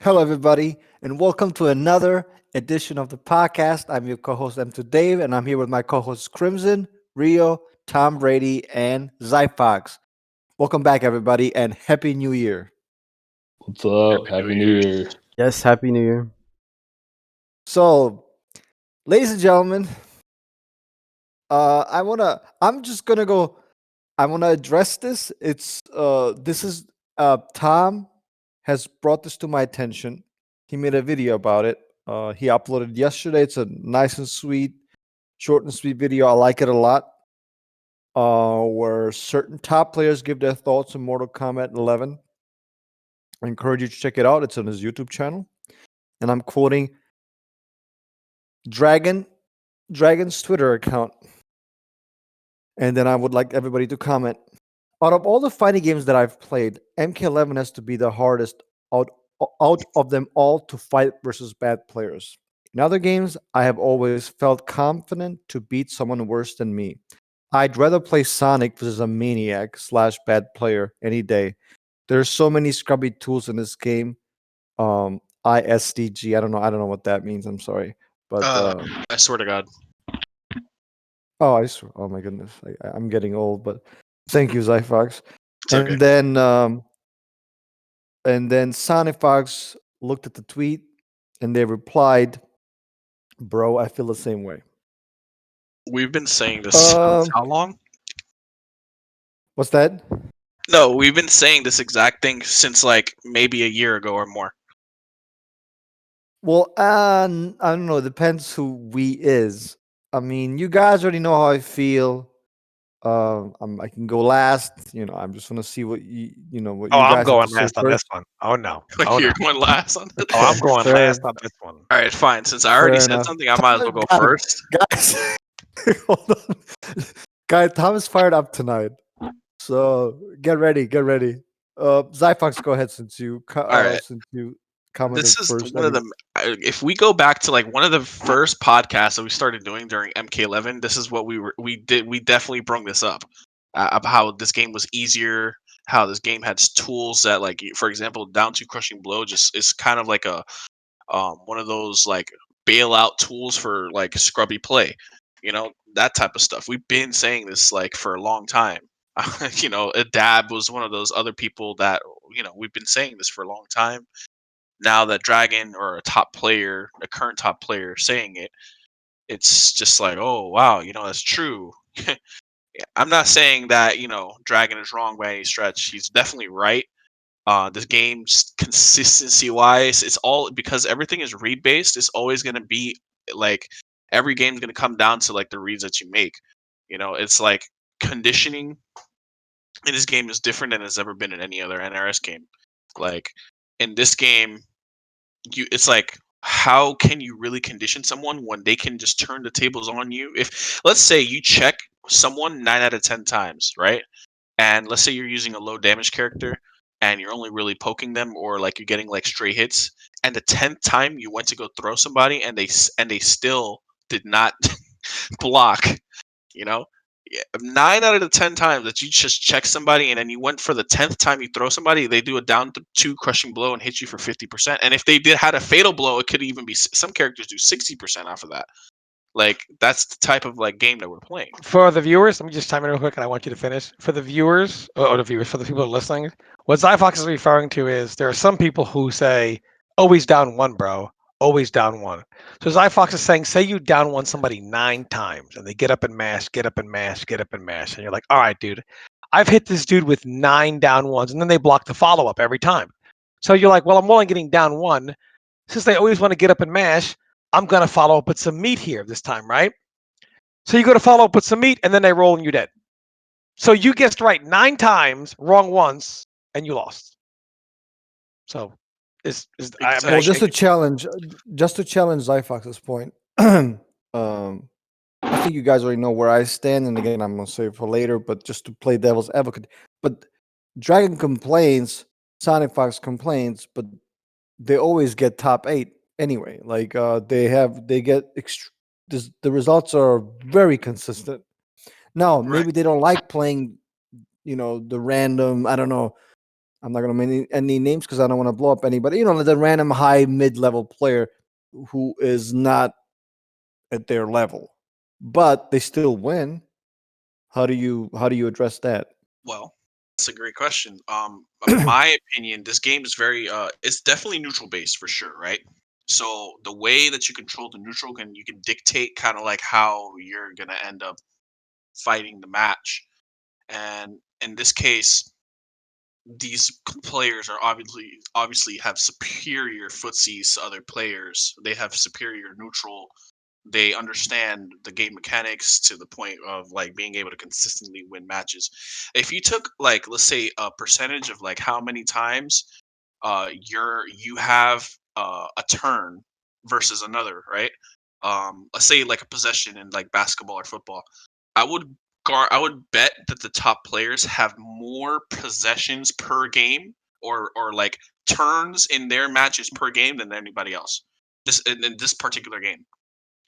Hello, everybody, and welcome to another edition of the podcast. I'm your co-host M2 Dave, and I'm here with my co-hosts Crimson, Rio, Tom Brady, and Zyphox. Welcome back, everybody, and Happy New Year. What's up? Happy New Year. Yes, Happy New Year. So, ladies and gentlemen, I'm just gonna go. I wanna address this. This is Tom has brought this to my attention. He made a video about it. He uploaded yesterday. It's a nice and sweet, short and sweet video. I like it a lot. Where certain top players give their thoughts on Mortal Kombat 11. I encourage you to check it out. It's on his YouTube channel, and I'm quoting Dragon Dragon's Twitter account. And then I would like everybody to comment. Out of all the fighting games that I've played, MK11 has to be the hardest out out of them all to fight versus bad players. In other games, I have always felt confident to beat someone worse than me. I'd rather play Sonic versus a maniac slash bad player any day. There's so many scrubby tools in this game. ISDG. I don't know what that means. I'm sorry, but I swear to God. oh my goodness, I'm getting old. But thank you, Zyphox. It's okay. And then Sonic Fox looked at the tweet and they replied, "Bro, I feel the same way." We've been saying this since Um, how long? what's that? No, we've been saying this exact thing since like maybe a year ago or more. Well, I don't know. It depends who we is. I mean, you guys already know how I feel. I can go last. I'm just gonna see what Oh, you I'm guys have to going say last on this first. one. Oh no. Like Oh you're no. going last on this. Oh, I'm going Fair, last on this one. All right, fine. Since I already fair said enough. something, I might as well go Guys, first. guys, hold on. Guys, Tom is fired up tonight. So get ready, get ready. Zyphox, go ahead All right. since you commented This is first. I one of mean, the. If we go back to like one of the first podcasts that we started doing during MK11, this is what we did. We definitely brought this up about how this game was easier. How this game had tools that, like, for example, down to crushing blow, just is kind of like a one of those like bailout tools for like scrubby play, that type of stuff. We've been saying this like for a long time. Adab was one of those other people that we've been saying this for a long time. Now that Dragon or a current top player saying it, it's just like, oh wow, that's true. I'm not saying that Dragon is wrong by any stretch. He's definitely right. This game's consistency wise, it's all because everything is read based. It's always going to be like every game's going to come down to like the reads that you make. It's like conditioning in this game is different than it's ever been in any other NRS game. Like in this game, it's like, how can you really condition someone when they can just turn the tables on you? If let's say you check someone 9 out of 10 times, right? And let's say you're using a low damage character and you're only really poking them, or like you're getting like stray hits, and the 10th time you went to go throw somebody and they still did not block, you know 9 out of the 10 times that you just check somebody and then you went for the 10th time you throw somebody, they do a down to 2 crushing blow and hit you for 50%. And if they did had a fatal blow, it could even be, some characters do 60% off of that. Like, that's the type of like game that we're playing. For the viewers, let me just chime in real quick and I want you to finish. For the viewers, for the people that are listening, what Zyphox is referring to is there are some people who say, always down one, bro. Always down one. So Zyphox is saying, say you down one somebody 9 times and they get up and mash, get up and mash, get up and mash. And you're like, all right, dude, I've hit this dude with 9 down ones, and then they block the follow up every time. So you're like, well, I'm only getting down one. Since they always want to get up and mash, I'm going to follow up with some meat here this time, right? So you go to follow up with some meat, and then they roll and you're dead. So you guessed right 9 times, wrong once, and you lost. So well, Exactly. just to challenge Zyphox's point. I think you guys already know where I stand, and again, I'm gonna save it for later. But just to play devil's advocate, but Dragon complains, Sonic Fox complains, but they always get top 8 anyway. Like they get the results are very consistent. Now Right. maybe they don't like playing, the random. I don't know. I'm not going to name any names because I don't want to blow up anybody. The random high mid-level player who is not at their level, but they still win. How do you address that? Well, that's a great question. My opinion, this game is very it's definitely neutral based for sure, right? So the way that you control the neutral you can dictate kind of like how you're gonna end up fighting the match. And in this case, these players are obviously have superior footsies to other players. They have superior neutral. They understand the game mechanics to the point of like being able to consistently win matches. If you took like let's say a percentage of like how many times you have a turn versus another, right? Let's say like a possession in like basketball or football. I would I would bet that the top players have more possessions per game or like turns in their matches per game than anybody else. This in this particular game,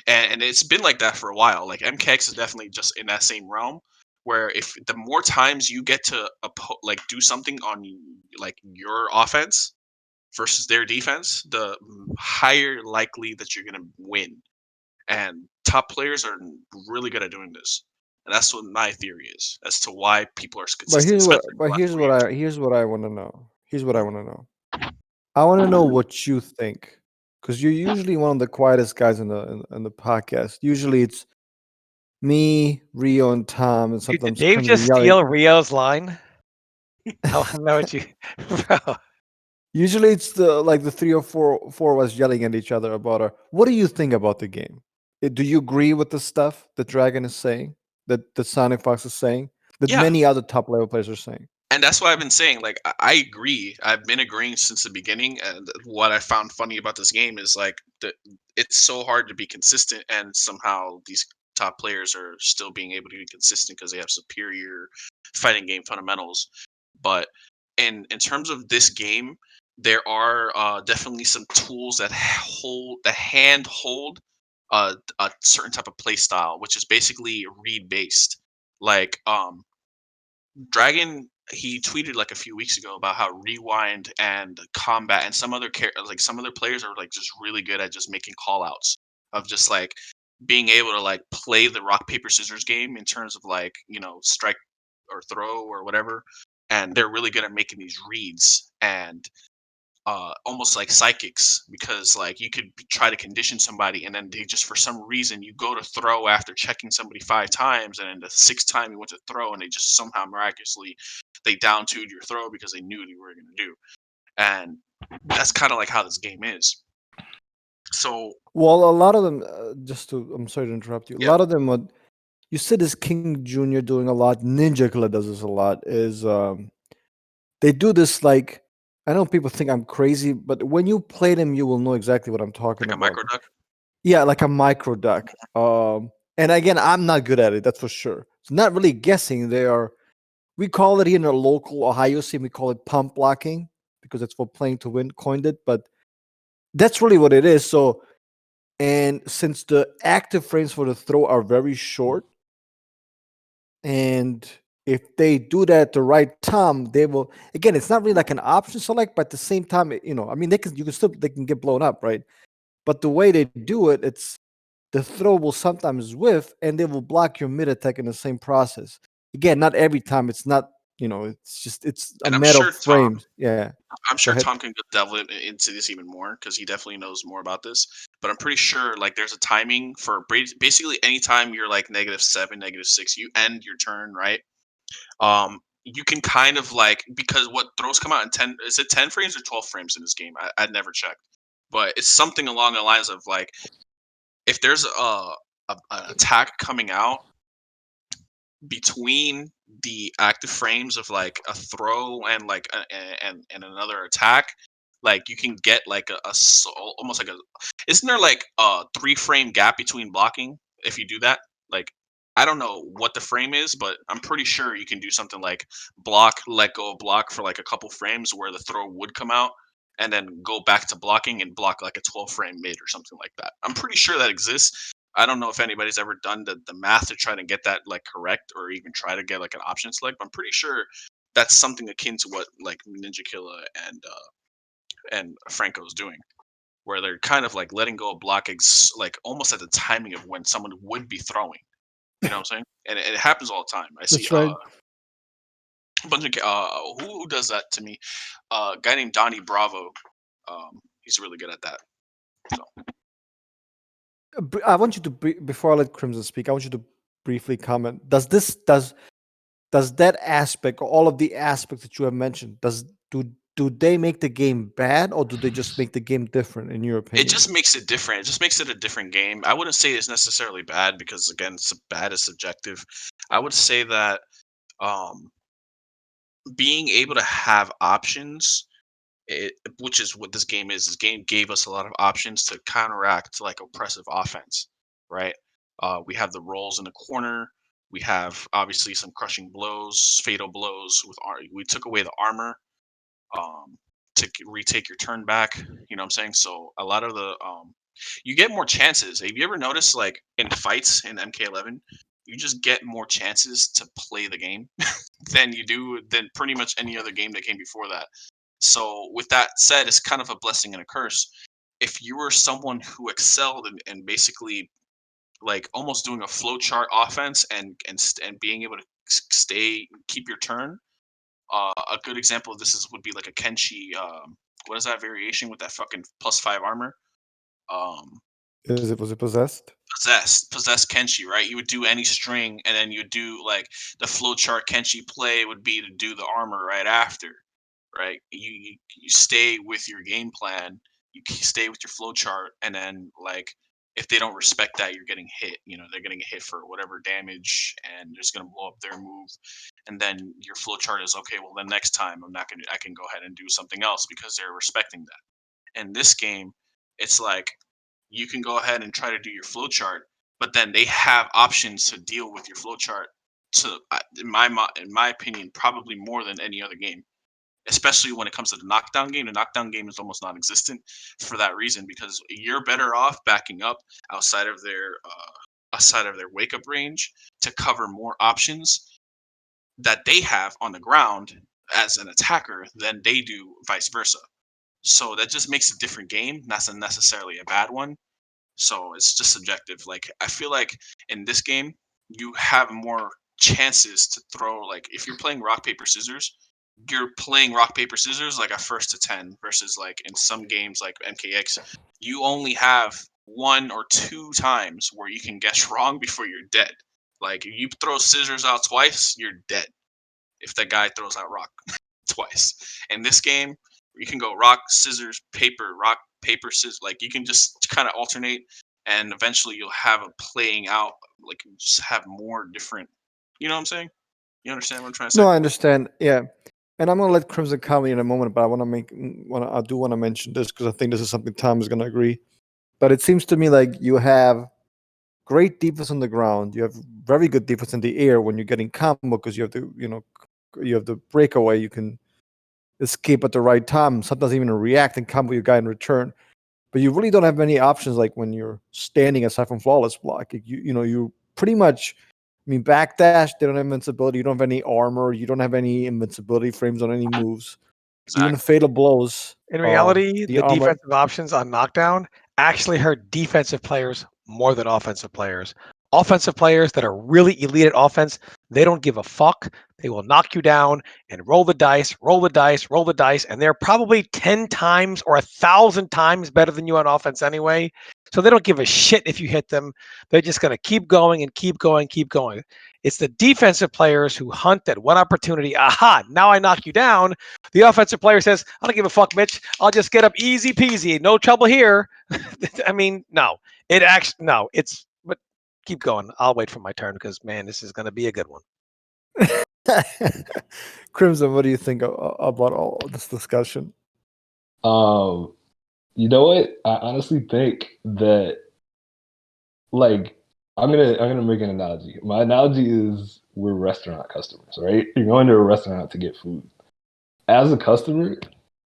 and it's been like that for a while. Like MKX is definitely just in that same realm where if the more times you get to like do something on like your offense versus their defense, the higher likely that you're gonna win. And top players are really good at doing this. And that's what my theory is as to why people are But consistent, especially in the last 4 years. here's what I want to know. Here's what I want to know. I want to know what you think, because you're usually one of the quietest guys in the podcast. Usually it's me, Rio, and Tom, and Dude, did sometimes Dave Crimson just yelling. steal Rio's line? I want to know what you, bro. Usually it's the three or four of us yelling at each other about our. What do you think about the game? Do you agree with the stuff that Dragon is saying, that Sonic Fox is saying, that Yeah, many other top level players are saying? and that's why I've been saying, like, I agree. I've been agreeing since the beginning. And what I found funny about this game is like it's so hard to be consistent, and somehow these top players are still being able to be consistent because they have superior fighting game fundamentals. But in terms of this game, there are definitely some tools that hold a certain type of play style, which is basically read based. Like Dragon, he tweeted like a few weeks ago about how Rewind and Combat and some other like some other players are like just really good at just making call outs of just like being able to like play the rock paper scissors game in terms of like strike or throw or whatever, and they're really good at making these reads and almost like psychics, because like you could try to condition somebody and then they just for some reason you go to throw after checking somebody 5 times, and then the sixth time you went to throw and they just somehow miraculously they down tuned your throw because they knew what you were going to do. And that's kind of like how this game is. So Well, a lot of them. I'm sorry to interrupt you. A yeah, lot of them would. You said is King Junior doing a lot. Ninja Killer does this a lot. Is they do this like, I know people think I'm crazy, but when you play them, you will know exactly what I'm talking like a about. micro duck. Yeah, like a micro duck. And again, I'm not good at it. That's for sure. It's not really guessing. We call it here in our local Ohio scene. We call it pump blocking because it's for playing to win. Coined it, but that's really what it is. So, and since the active frames for the throw are very short, and if they do that at the right time, they will. Again, it's not really like an option select, but at the same time, I mean, they can get blown up, right? But the way they do it, it's the throw will sometimes whiff, and they will block your mid attack in the same process. Again, not every time. It's not. It's a And I'm matter of sure frames. Yeah. Go ahead. Tom can delve into this even more because he definitely knows more about this. But I'm pretty sure like there's a timing for basically anytime you're like -7, -6, you end your turn, right? You can kind of like, because what throws come out in 10, is it 10 frames or 12 frames in this game? I'd never checked, but it's something along the lines of like if there's an attack coming out between the active frames of like a throw and like and another attack, like you can get like almost like a, isn't there like a 3 frame gap between blocking if you do that? Like I don't know what the frame is, but I'm pretty sure you can do something like block, let go of block for like a couple frames where the throw would come out, and then go back to blocking and block like a 12 frame mid or something like that. I'm pretty sure that exists. I don't know if anybody's ever done the math to try to get that like correct or even try to get like an option select, but I'm pretty sure that's something akin to what like Ninja Killa and Franco's doing, where they're kind of like letting go of blocking, like almost at the timing of when someone would be throwing. You know what I'm saying? And it happens all the time. I see That's right. a bunch of who does that to me? A guy named Donnie Bravo. He's really good at that. So I want you to before I let Crimson speak, I want you to briefly comment. Does that aspect, or all of the aspects that you have mentioned, do they make the game bad, or do they just make the game different, in your opinion? it just makes it different. It just makes it a different game. I wouldn't say it's necessarily bad because again, bad is subjective. I would say that um, being able to have options, which is what this game is. This game gave us a lot of options to counteract like oppressive offense, right? We have the rolls in the corner. We have obviously some crushing blows, fatal blows. We took away the armor to retake your turn back. You know what I'm saying? So a lot of the you get more chances. Have you ever noticed like in fights in MK11, you just get more chances to play the game than pretty much any other game that came before that. So with that said, it's kind of a blessing and a curse. If you were someone who excelled and basically like almost doing a flowchart offense and being able to keep your turn, a good example of this would be like a Kenshi. What is that variation with that fucking +5 armor? Um, Was it possessed? possessed Kenshi, right? You would do any string, and then you would do like the flowchart Kenshi play would be to do the armor right after, right? You stay with your game plan, stay with your flowchart, and then like if they don't respect that, you're getting hit. You know, they're getting hit for whatever damage, and they're just gonna blow up their move. And then your flowchart is okay. Well, then next time I'm not gonna. I can go ahead and do something else because they're respecting that. In this game, it's like you can go ahead and try to do your flowchart, but then they have options to deal with your flowchart. To in my opinion, probably more than any other game, especially when it comes to the knockdown game. The knockdown game is almost non-existent for that reason because you're better off backing up outside of their wake up range to cover more options that they have on the ground as an attacker than they do vice versa. So that just makes a different game. Not necessarily a bad one. So it's just subjective. Like I feel like in this game you have more chances to throw. Like if you're playing rock paper scissors, you're playing rock paper scissors like a first to 10 versus like in some games like MKX, you only have 1 or 2 times where you can guess wrong before you're dead. Like if you throw scissors out twice, you're dead. If that guy throws out rock twice. In this game, you can go rock, scissors, rock, paper, scissors. Like you can just kind of alternate, and eventually you'll have a playing out. Like you just have more different. You know what I'm saying? You understand what I'm trying to say? No, I understand. Yeah, and I'm gonna let Crimson comment in a moment, but I want to I do want to mention this because I think this is something Tom is gonna agree. But it seems to me like you have great defense on the ground. You have very good defense in the air when you're getting combo because you have you have the breakaway. You can escape at the right time. Sometimes even react and combo your guy in return. But you really don't have many options like when you're standing aside from flawless block. You pretty much. I mean, backdash, they don't have invincibility. You don't have any armor. You don't have any invincibility frames on any moves. Even Exactly. fatal blows. In reality, the the armor. defensive options on knockdown actually hurt defensive players more than offensive players. Offensive players that are really elite at offense, they don't give a fuck. They will knock you down and roll the dice, roll the dice, roll the dice, and they're probably 10 times or 1,000 times better than you on offense anyway. So they don't give a shit if you hit them. They're just going to keep going and keep going, keep going. It's the defensive players who hunt that one opportunity. Aha, now I knock you down. The offensive player says, I don't give a fuck, Mitch. I'll just get up easy peasy. No trouble here. I mean, no. But keep going. I'll wait for my turn because, man, this is going to be a good one. Crimson, what do you think about all this discussion? You know what? I honestly think that, like, I'm gonna make an analogy. My analogy is we're restaurant customers, right? You're going to a restaurant to get food. As a customer,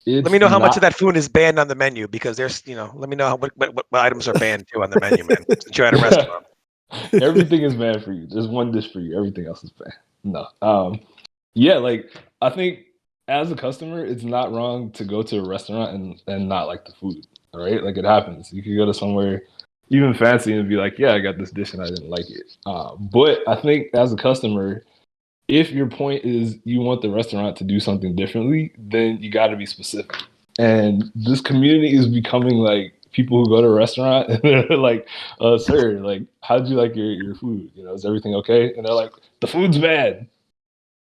Let me know how much of that food is banned on the menu because there's, let me know what items are banned too on the menu, man. Since you're at a restaurant. Everything is banned for you. There's one dish for you. Everything else is banned. No. Yeah, like I think as a customer, it's not wrong to go to a restaurant and not like the food. All right, like it happens. You could go to somewhere even fancy and be like, "Yeah, I got this dish and I didn't like it." But I think as a customer, if your point is you want the restaurant to do something differently, then you got to be specific. And this community is becoming like people who go to a restaurant and they're like, "Sir, like, how'd you like your food? You know, is everything okay?" And they're like, "The food's bad."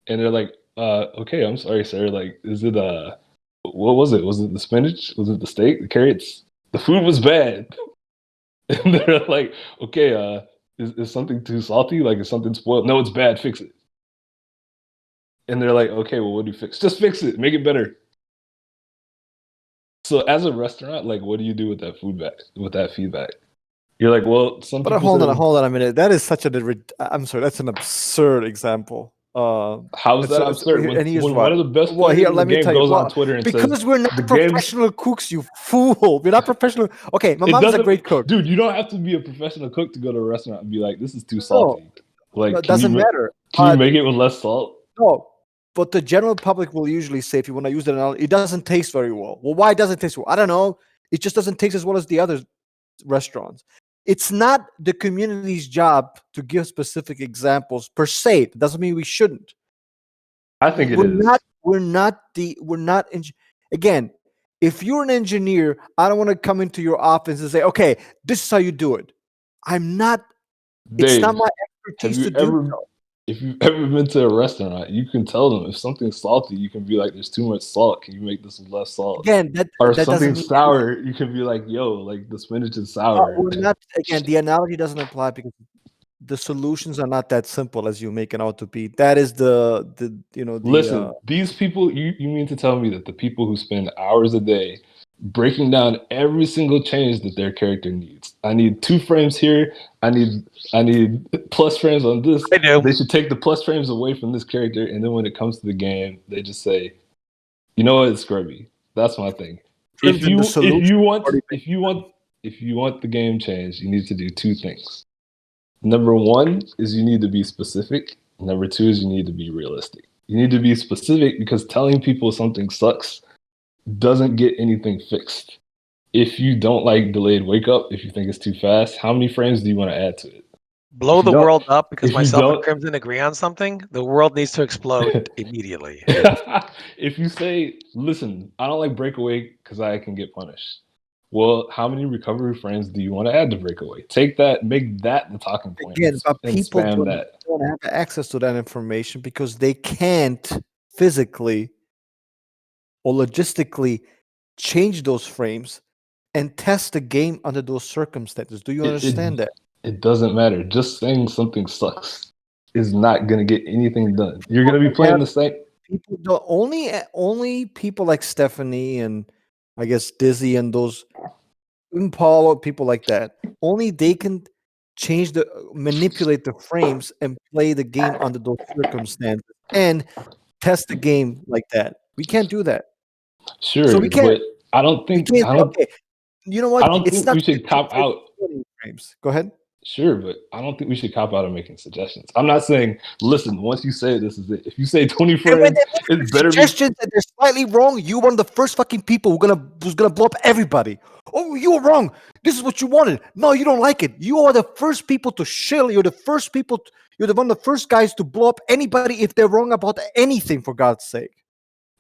And they're like, okay, I'm sorry, sir. Like, is it what was it? Was it the spinach? Was it the steak? The carrots? The food was bad. And they're like, okay, is something too salty? Like, is something spoiled? No, it's bad. Fix it. And they're like, okay, well, what do you fix? Just fix it. Make it better. So, as a restaurant, like, what do you do with that feedback? You're like, well, some But people hold on a minute. That is such I'm sorry, that's an absurd example. How is that absurd? And here's When why. one of the best Well, players here, in the let me game tell you. goes Well, on Twitter and because says we're not the game, professional cooks, you fool. We're not professional. Okay, my it mom's a doesn't, great cook. dude. You don't have to be a professional cook to go to a restaurant and be like, "This is too No, salty." no, Like, it doesn't matter. can you make it with less salt? No, but the general public will usually say, if you want to use that analogy, it doesn't taste very well. Well, why doesn't it taste well? I don't know. It just doesn't taste as well as the other restaurants. It's not the community's job to give specific examples per se. It doesn't mean we shouldn't. I think it We're is. not. Again, if you're an engineer, I don't want to come into your office and say, okay, this is how you do it. I'm not. It's not Dave, my have expertise you to do ever, so. if you've ever been to a restaurant, you can tell them if something's salty, you can be like, "There's too much salt. Can you make this with less salt?" Again, Or if that doesn't something's mean sour, you can be like, "Yo, like the spinach is sour." we're not. Again, the analogy doesn't apply because the solutions are not that simple as you make it out to be. That is Listen, these people, you mean to tell me that the people who spend hours a day breaking down every single change that their character needs. I need 2 frames here. I need plus frames on this. I do. They should take the plus frames away from this character, and then when it comes to the game, they just say, you know what, it's scrubby. That's my thing. If you want the game changed, you need to do 2 things. Number 1 is you need to be specific. Number 2 is you need to be realistic. You need to be specific because telling people something sucks doesn't get anything fixed. If you don't like delayed wake up, if you think it's too fast, how many frames do you want to add to it? Blow the world up because if you myself and don't- Crimson agree on something. The world needs to explode immediately. If you say, listen, I don't like breakaway because I can get punished. Well, how many recovery frames do you want to add to breakaway? Take that, make that the talking point. Again, but and people spam don't that. have access to that information because they can't physically or logistically change those frames and test the game under those circumstances. Do you understand that? It doesn't matter. Just saying something sucks is not going to get anything done. You're going to be playing the same. People don't, only people like Stephanie and I guess Dizzy and those Paulo, people like that, only they can manipulate the frames and play the game under those circumstances and test the game like that. We can't do that. Sure, So we can't. but I don't think We can't. Okay, you know what? I don't It's think not we should cop out. frames. Go ahead. Sure, but I don't think we should cop out of making suggestions. I'm not saying, listen, once you say this is it. If you say 20 frames, it's better. Suggestions that they're slightly wrong. You're one of the first fucking people who's gonna blow up everybody. Oh, you were wrong. This is what you wanted. No, you don't like it. You are the first people to shill. You're the first people. You're one of the first guys to blow up anybody if they're wrong about anything. For God's sake.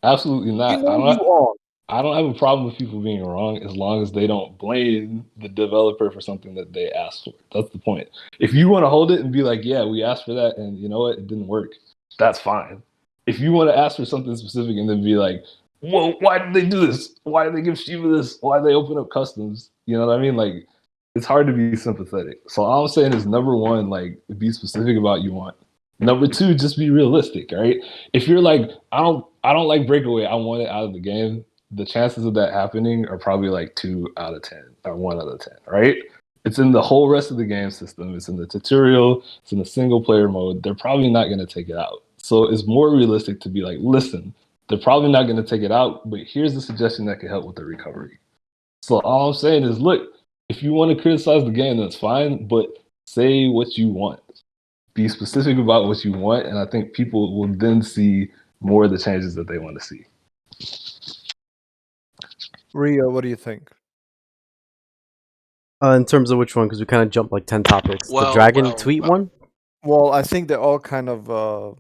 Absolutely not. You know you are. I don't have a problem with people being wrong as long as they don't blame the developer for something that they asked for. That's the point. If you want to hold it and be like, yeah, we asked for that and you know what, it didn't work, that's fine. If you want to ask for something specific and then be like, well, why did they do this? Why did they give Shiva this? Why did they open up customs? You know what I mean? Like, it's hard to be sympathetic. So all I'm saying is, number 1, like, be specific about what you want. Number 2, just be realistic, right? If you're like, I don't like breakaway, I want it out of the game, the chances of that happening are probably like 2 out of 10 or 1 out of 10, right? It's in the whole rest of the game system. It's in the tutorial. It's in the single player mode. They're probably not going to take it out. So it's more realistic to be like, listen, they're probably not going to take it out, but here's the suggestion that can help with the recovery. So all I'm saying is, look, if you want to criticize the game, that's fine, but say what you want. be specific about what you want, and I think people will then see more of the changes that they want to see. Rio, what do you think? In terms of which one, because we kind of jumped like 10 topics. The Well, dragon tweet one. Well, I think they're all kind of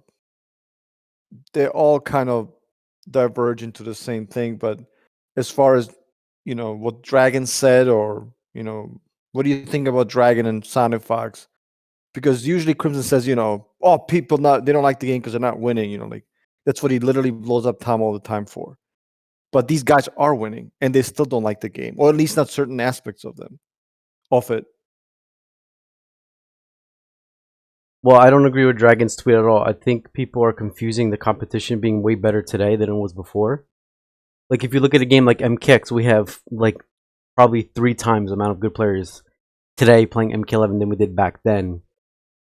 diverge into the same thing. But as far as what Dragon said, or what do you think about Dragon and Sonic Fox? Because usually Crimson says, oh, people they don't like the game because they're not winning. Like that's what he literally blows up Tom all the time for. But these guys are winning, and they still don't like the game, or at least not certain aspects of it. Well, I don't agree with Dragon's tweet at all. I think people are confusing the competition being way better today than it was before. Like, if you look at a game like MKX, we have, like, probably 3 times the amount of good players today playing MK11 than we did back then.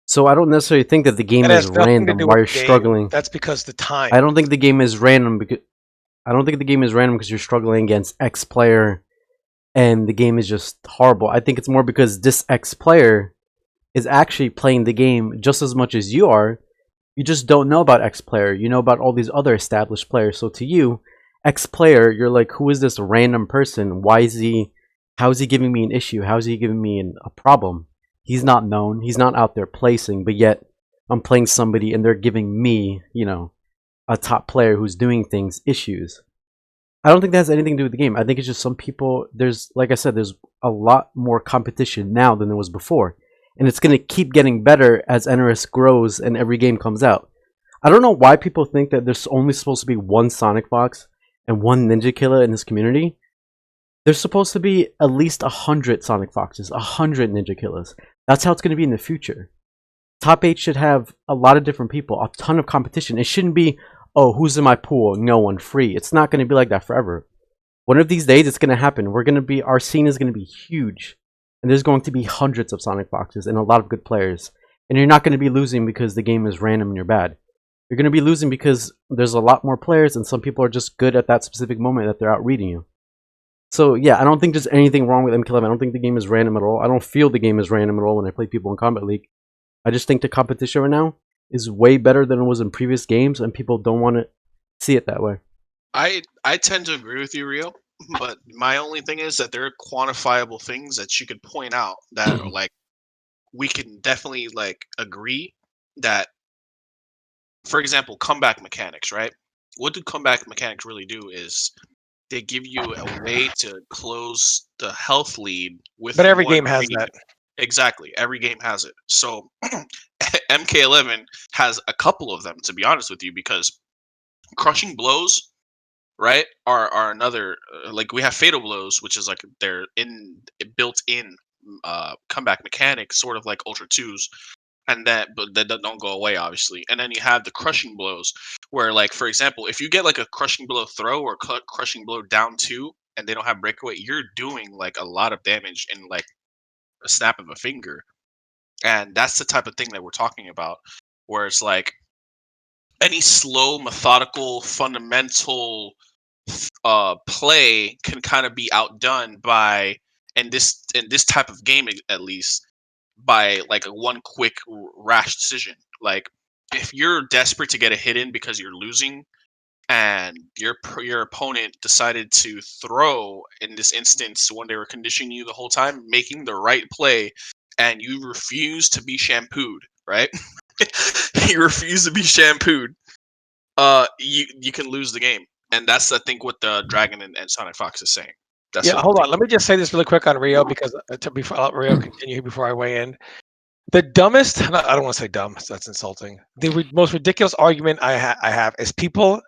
So I don't necessarily think that the game is random while you're struggling. That's because the time. I don't think the game is random because you're struggling against X player and the game is just horrible. I think it's more because this X player is actually playing the game just as much as you are. You just don't know about X player. You know about all these other established players. So to you, X player, you're like, who is this random person? How is he giving me an issue? How is he giving me a problem? He's not known. He's not out there placing, but yet I'm playing somebody and they're giving me, a top player who's doing things issues. I don't think that has anything to do with the game. I think it's just some people, like I said, there's a lot more competition now than there was before. And it's going to keep getting better as NRS grows and every game comes out. I don't know why people think that there's only supposed to be one Sonic Fox and one Ninja Killer in this community. There's supposed to be at least 100 Sonic Foxes, 100 Ninja Killers. That's how it's going to be in the future. Top 8 should have a lot of different people, a ton of competition. It shouldn't be, oh, who's in my pool? No one, free. It's not going to be like that forever. One of these days, it's going to happen. Our scene is going to be huge. And there's going to be hundreds of Sonic Foxes and a lot of good players. And you're not going to be losing because the game is random and you're bad. You're going to be losing because there's a lot more players and some people are just good at that specific moment that they're out reading you. So yeah, I don't think there's anything wrong with MK11. I don't think the game is random at all. I don't feel the game is random at all when I play people in Kombat League. I just think the competition right now is way better than it was in previous games and people don't want to see it that way. I tend to agree with you, Rio. But my only thing is that there are quantifiable things that you could point out that are like, we can definitely like agree that, for example, comeback mechanics, right? What do comeback mechanics really do is they give you a way to close the health lead with. But every game has that. Exactly, every game has it. So MK11 has a couple of them, to be honest with you, because crushing blows, right, are another, like we have fatal blows, which is like they're built in comeback mechanic, sort of like Ultra 2s, and but that don't go away obviously. And then you have the crushing blows, where like, for example, if you get like a crushing blow throw or crushing blow down 2 and they don't have breakaway, you're doing like a lot of damage in like a snap of a finger. And that's the type of thing that we're talking about, where it's like any slow, methodical, fundamental play can kind of be outdone by, in this type of game at least, by like a one quick rash decision. Like if you're desperate to get a hit in because you're losing, and your opponent decided to throw, in this instance when they were conditioning you the whole time, making the right play, and you refuse to be shampooed, right? You refuse to be shampooed. You can lose the game, and that's I think what the Dragon and Sonic Fox is saying. That's hold on. Let me just say this really quick on Rio, because I'll Rio continue before I weigh in. The dumbest, I don't want to say dumb, that's insulting. The most ridiculous argument I have is people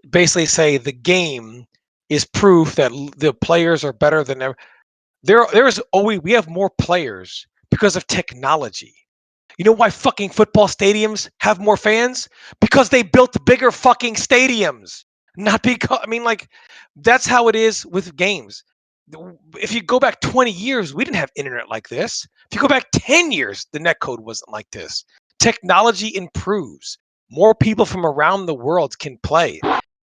basically say the game is proof that the players are better than ever. We have more players because of technology. You know why fucking football stadiums have more fans? Because they built bigger fucking stadiums. Not because, that's how it is with games. If you go back 20 years, we didn't have internet like this. If you go back 10 years, the netcode wasn't like this. Technology improves. More people from around the world can play.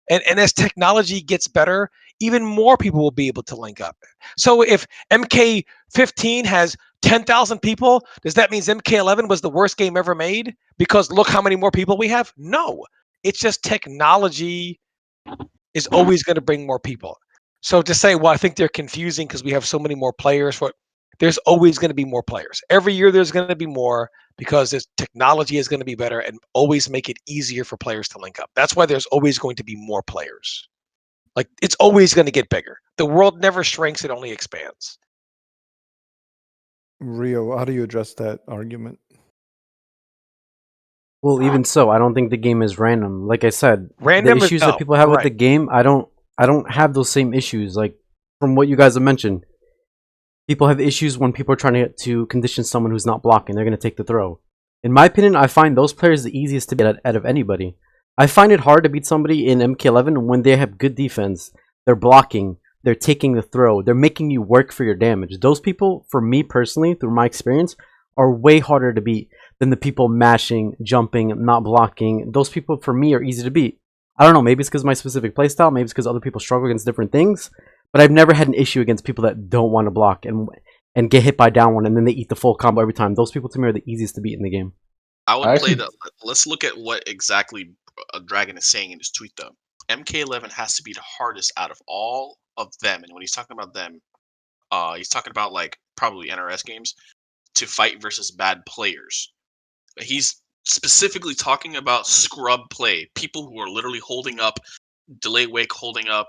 And as technology gets better, even more people will be able to link up. So if MK15 has 10,000 people, does that mean MK11 was the worst game ever made? Because look how many more people we have? No. It's just technology is always going to bring more people. So to say, well, I think they're confusing because we have so many more players. There's always going to be more players. Every year there's going to be more because this technology is going to be better and always make it easier for players to link up. That's why there's always going to be more players. Like, it's always going to get bigger. The world never shrinks, it only expands. Rio, how do you address that argument? Well, even so, I don't think the game is random. Like I said, Random the is issues no, that people have with right. the game, I don't have those same issues. Like from what you guys have mentioned, people have issues when people are trying to condition someone who's not blocking. They're going to take the throw. In my opinion, I find those players the easiest to beat out of anybody. I find it hard to beat somebody in MK11 when they have good defense. They're blocking. They're taking the throw. They're making you work for your damage. Those people, for me personally, through my experience, are way harder to beat than the people mashing, jumping, not blocking. Those people, for me, are easy to beat. I don't know, maybe it's because of my specific playstyle, maybe it's because other people struggle against different things, but I've never had an issue against people that don't want to block and get hit by down one and then they eat the full combo every time. Those people, to me, are the easiest to beat in the game. I would play the. Let's look at what exactly Dragon is saying in his tweet, though. MK11 has to be the hardest out of all of them, and when he's talking about them, he's talking about like probably NRS games to fight versus bad players. He's specifically talking about scrub play, people who are literally holding up, delay wake, holding up,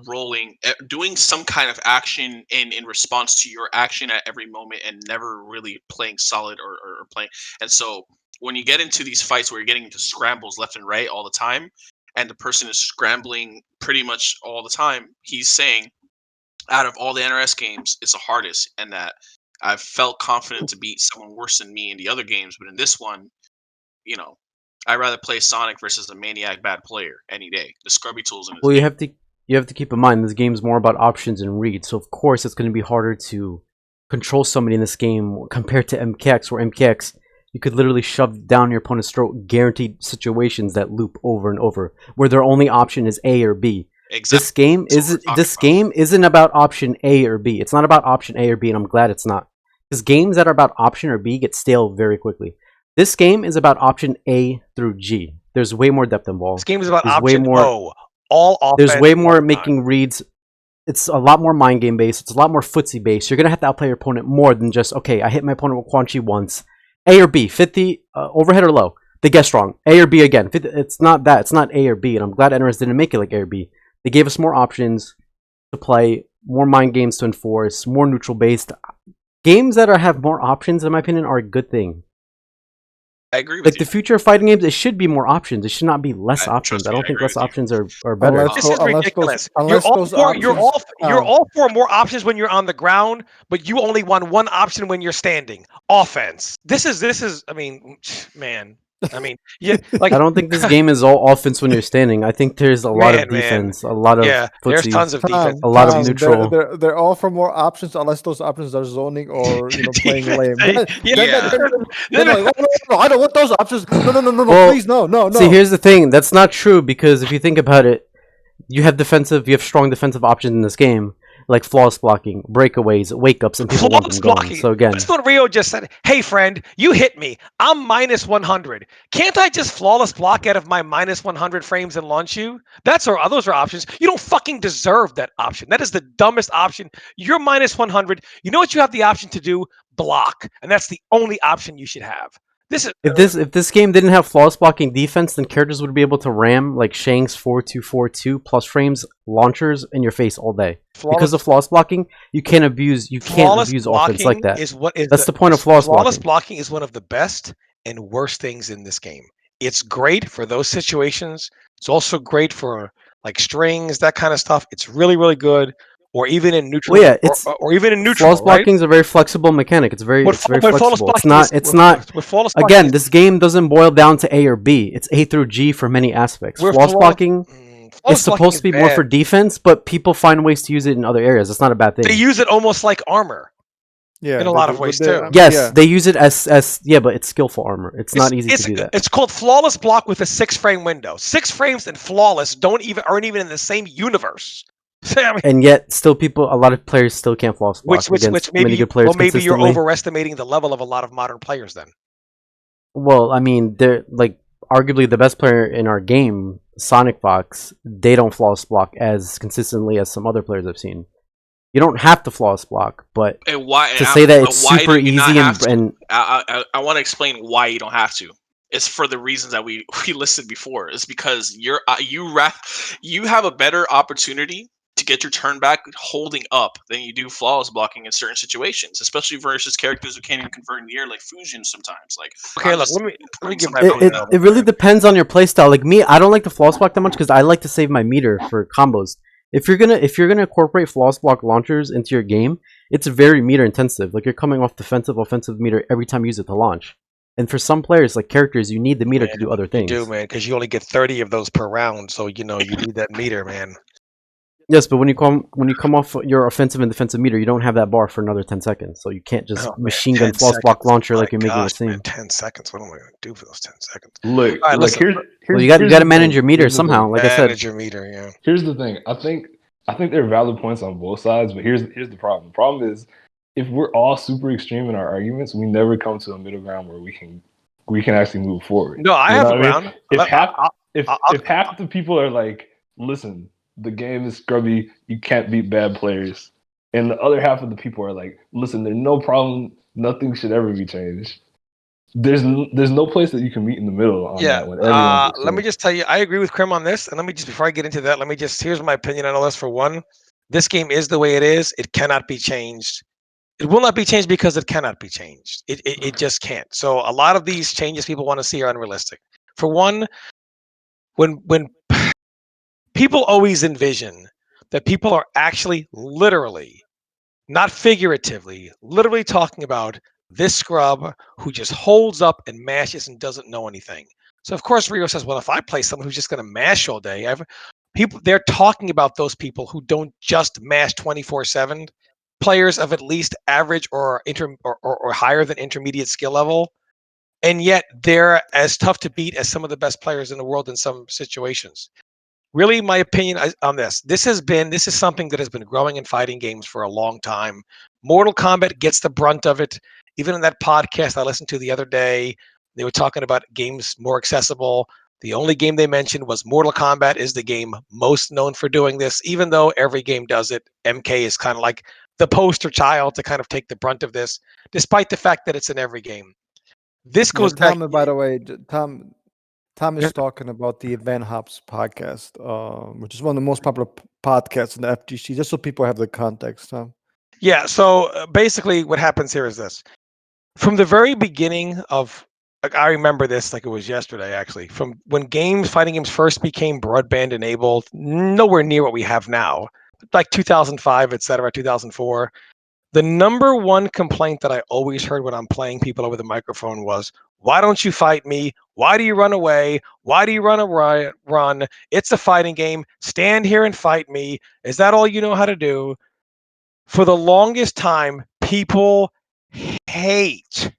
rolling, doing some kind of action in response to your action at every moment, and never really playing solid or playing. And so when you get into these fights where you're getting into scrambles left and right all the time, and the person is scrambling pretty much all the time, he's saying out of all the NRS games, it's the hardest, and that I've felt confident to beat someone worse than me in the other games, but in this one, I'd rather play Sonic versus a maniac bad player any day. The scrubby tools in this Well, game. you have to keep in mind this game's more about options and reads, so of course it's going to be harder to control somebody in this game compared to MKX, where MKX you could literally shove down your opponent's throat guaranteed situations that loop over and over, where their only option is A or B. Exactly. This game isn't about option A or B. It's not about option A or B, and I'm glad it's not. Because games that are about option or B get stale very quickly. This game is about option A through G. There's way more depth involved. This game is about There's option way more, O. All offense. There's way more making reads. It's a lot more mind game based. It's a lot more footsie based. You're going to have to outplay your opponent more than just, okay, I hit my opponent with Quan Chi once. A or B, 50, overhead or low. They guess wrong. A or B again. 50, it's not that. It's not A or B. And I'm glad NRS didn't make it like A or B. They gave us more options to play, more mind games to enforce, more neutral based. Games that have more options, in my opinion, are a good thing. I agree with like you. the future of fighting games, it should be more options. It should not be less options. I don't think less options are better. This is ridiculous. You're all for more options when you're on the ground, but you only want one option when you're standing. Offense. This is. I mean, man. I mean, yeah. Like I don't think this game is all offense when you're standing. I think there's a lot of defense, a lot of there's tons of defense, a lot of neutral. They're all for more options, unless those options are zoning or playing lame. Yeah. No, I don't want those options. No, Well, please, no. See, here's the thing. That's not true, because if you think about it, you have strong defensive options in this game, like flawless blocking, breakaways, wake ups, and people want them going. So again, that's what Rio just said. Hey, friend, you hit me. I'm minus 100. Can't I just flawless block out of my minus 100 frames and launch you? Those are options. You don't fucking deserve that option. That is the dumbest option. You're minus 100. You know what you have the option to do? Block, and that's the only option you should have. If this game didn't have flawless blocking defense, then characters would be able to ram like Shang's 4242 plus frames launchers in your face all day. Because of flawless blocking, you can't abuse offense like that. That's the point of flawless blocking. Flawless blocking is one of the best and worst things in this game. It's great for those situations. It's also great for like strings, that kind of stuff. It's really, really good. Or even in neutral. Well, yeah, or even in neutral. Flawless blocking is a very flexible mechanic. It's very flexible. It's not. Again, this game doesn't boil down to A or B. It's A through G for many aspects. Flawless blocking is supposed to be more for defense, but people find ways to use it in other areas. It's not a bad thing. They use it almost like armor. Yeah, in a lot of ways too. Yes, they use it as but it's skillful armor. It's not easy to do that. It's called flawless block with a 6-frame window. 6 frames and flawless aren't even in the same universe. and yet still a lot of players still can't floss block which against maybe many good players maybe you're consistently. overestimating the level of a lot of modern players then. Well, I mean, they're like arguably the best player in our game, Sonic Fox. They don't floss block as consistently as some other players I've seen. You don't have to floss block, but And why? to say that it's why super do you not easy have to? and I want to explain why you don't have to. It's for the reasons that we listed before. It's because you have a better opportunity to get your turn back holding up than you do flawless blocking in certain situations, especially versus characters who can't even convert in the air, like Fusion sometimes. Like, Okay, I'm look, just let me putting give some my it, opinion it, on it really that. depends on your playstyle. Like me, I don't like to floss block that much because I like to save my meter for combos. If you're gonna incorporate floss block launchers into your game, it's very meter intensive. Like you're coming off defensive, offensive meter every time you use it to launch. And for some players, like characters, you need the meter to do other You things. do, man, because you only get 30 of those per round, so you need that meter, man. Yes, but when you come off your offensive and defensive meter, you don't have that bar for another 10 seconds. So you can't just machine gun 10 floss block seconds. launcher My like you're making it gosh, seem. man, 10 seconds. What am I going to do for those 10 seconds? Look, All right, listen. Well, you got to manage your meter somehow. Like I said, Manage your meter, yeah. Here's the thing. I think there are valid points on both sides, but here's the problem. The problem is if we're all super extreme in our arguments, we never come to a middle ground where we can actually move forward. No, I You have know a what I mean? ground. If half the people are like, listen, the game is scrubby, you can't beat bad players, and the other half of the people are like, listen, there's no problem, nothing should ever be changed. There's no place that you can meet in the middle on that when everyone's let me just tell you, I agree with Krim on this, and let me just before I get into that, here's my opinion on all this. For one, this game is the way it is. It cannot be changed. It will not be changed because it cannot be changed. It just can't. So a lot of these changes people want to see are unrealistic. For one, when people always envision that people are actually literally, not figuratively, literally talking about this scrub who just holds up and mashes and doesn't know anything. So of course Rio says, well, if I play someone who's just going to mash all day, they're talking about those people who don't just mash 24/7, players of at least average or higher than intermediate skill level, and yet they're as tough to beat as some of the best players in the world in some situations. Really, my opinion on this is something that has been growing in fighting games for a long time. Mortal Kombat gets the brunt of it. Even in that podcast I listened to the other day, they were talking about games more accessible. The only game they mentioned was Mortal Kombat is the game most known for doing this, even though every game does it. MK is kind of like the poster child to kind of take the brunt of this, despite the fact that it's in every game. This goes back. Tom, by the way, Tom is talking about the Event Hops podcast, which is one of the most popular podcasts in the FGC, just so people have the context, Tom. Yeah, so basically what happens here is this. From the very beginning of, like, I remember this like it was yesterday, actually, from when fighting games first became broadband enabled, nowhere near what we have now, like 2005, etc., 2004. The number one complaint that I always heard when I'm playing people over the microphone was, why don't you fight me? Why do you run away? Why do you run? It's a fighting game. Stand here and fight me. Is that all you know how to do? For the longest time, people hate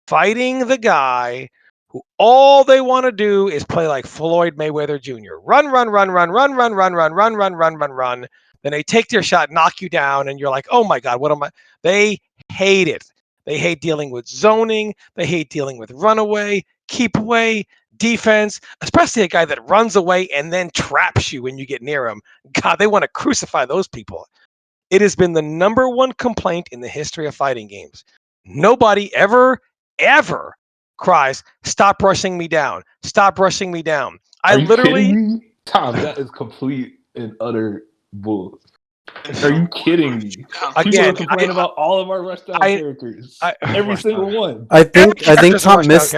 fighting the guy who all they want to do is play like Floyd Mayweather Jr. Run, run, run, run, run, run, run, run, run, run, run, run, run. Then they take their shot, knock you down, and you're like, oh my God, what am I? They hate it. They hate dealing with zoning. They hate dealing with runaway, keep away, defense, especially a guy that runs away and then traps you when you get near him. God, they want to crucify those people. It has been the number one complaint in the history of fighting games. Nobody ever cries, stop rushing me down. Stop rushing me down. Are you kidding me? Tom, that is complete and utter bull. Are you kidding me? People are complaining about all of our rushdown characters. Every single one. I think Tom missed.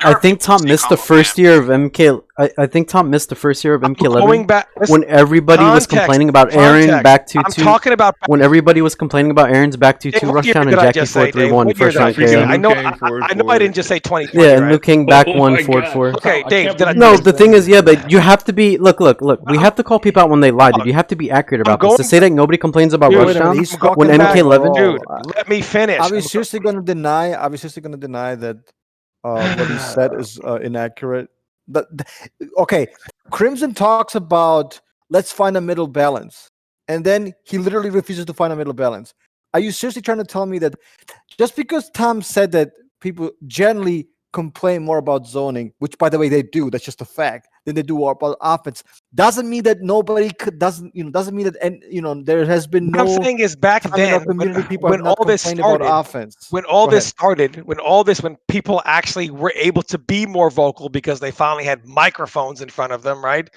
I think Tom missed the first year of MK. I think Tom missed the first year of MK11 when everybody was complaining about Aaron back 2-2. I'm talking about when everybody was complaining about Aaron's back 2-2 rushdown and Jackie 4-3-1 first round KO. I know I didn't just say 2020. Yeah, and Liu King back 1-4-4. Okay, Dave. No, the thing is, yeah, but you have to be look. We have to call people out when they lie, dude. You have to be accurate about this. To say that nobody complains about rushdown when MK11. Dude, let me finish. Are we seriously going to deny that what he said is inaccurate? Okay, Crimson talks about let's find a middle balance. And then he literally refuses to find a middle balance. Are you seriously trying to tell me that just because Tom said that people generally complain more about zoning, which by the way they do, that's just a fact, than they do about offense, doesn't mean that doesn't mean that, and there has been What I'm no saying is back time in our then, community people have when not all this complained about started, offense. when all Go this ahead. started, when people actually were able to be more vocal because they finally had microphones in front of them, right?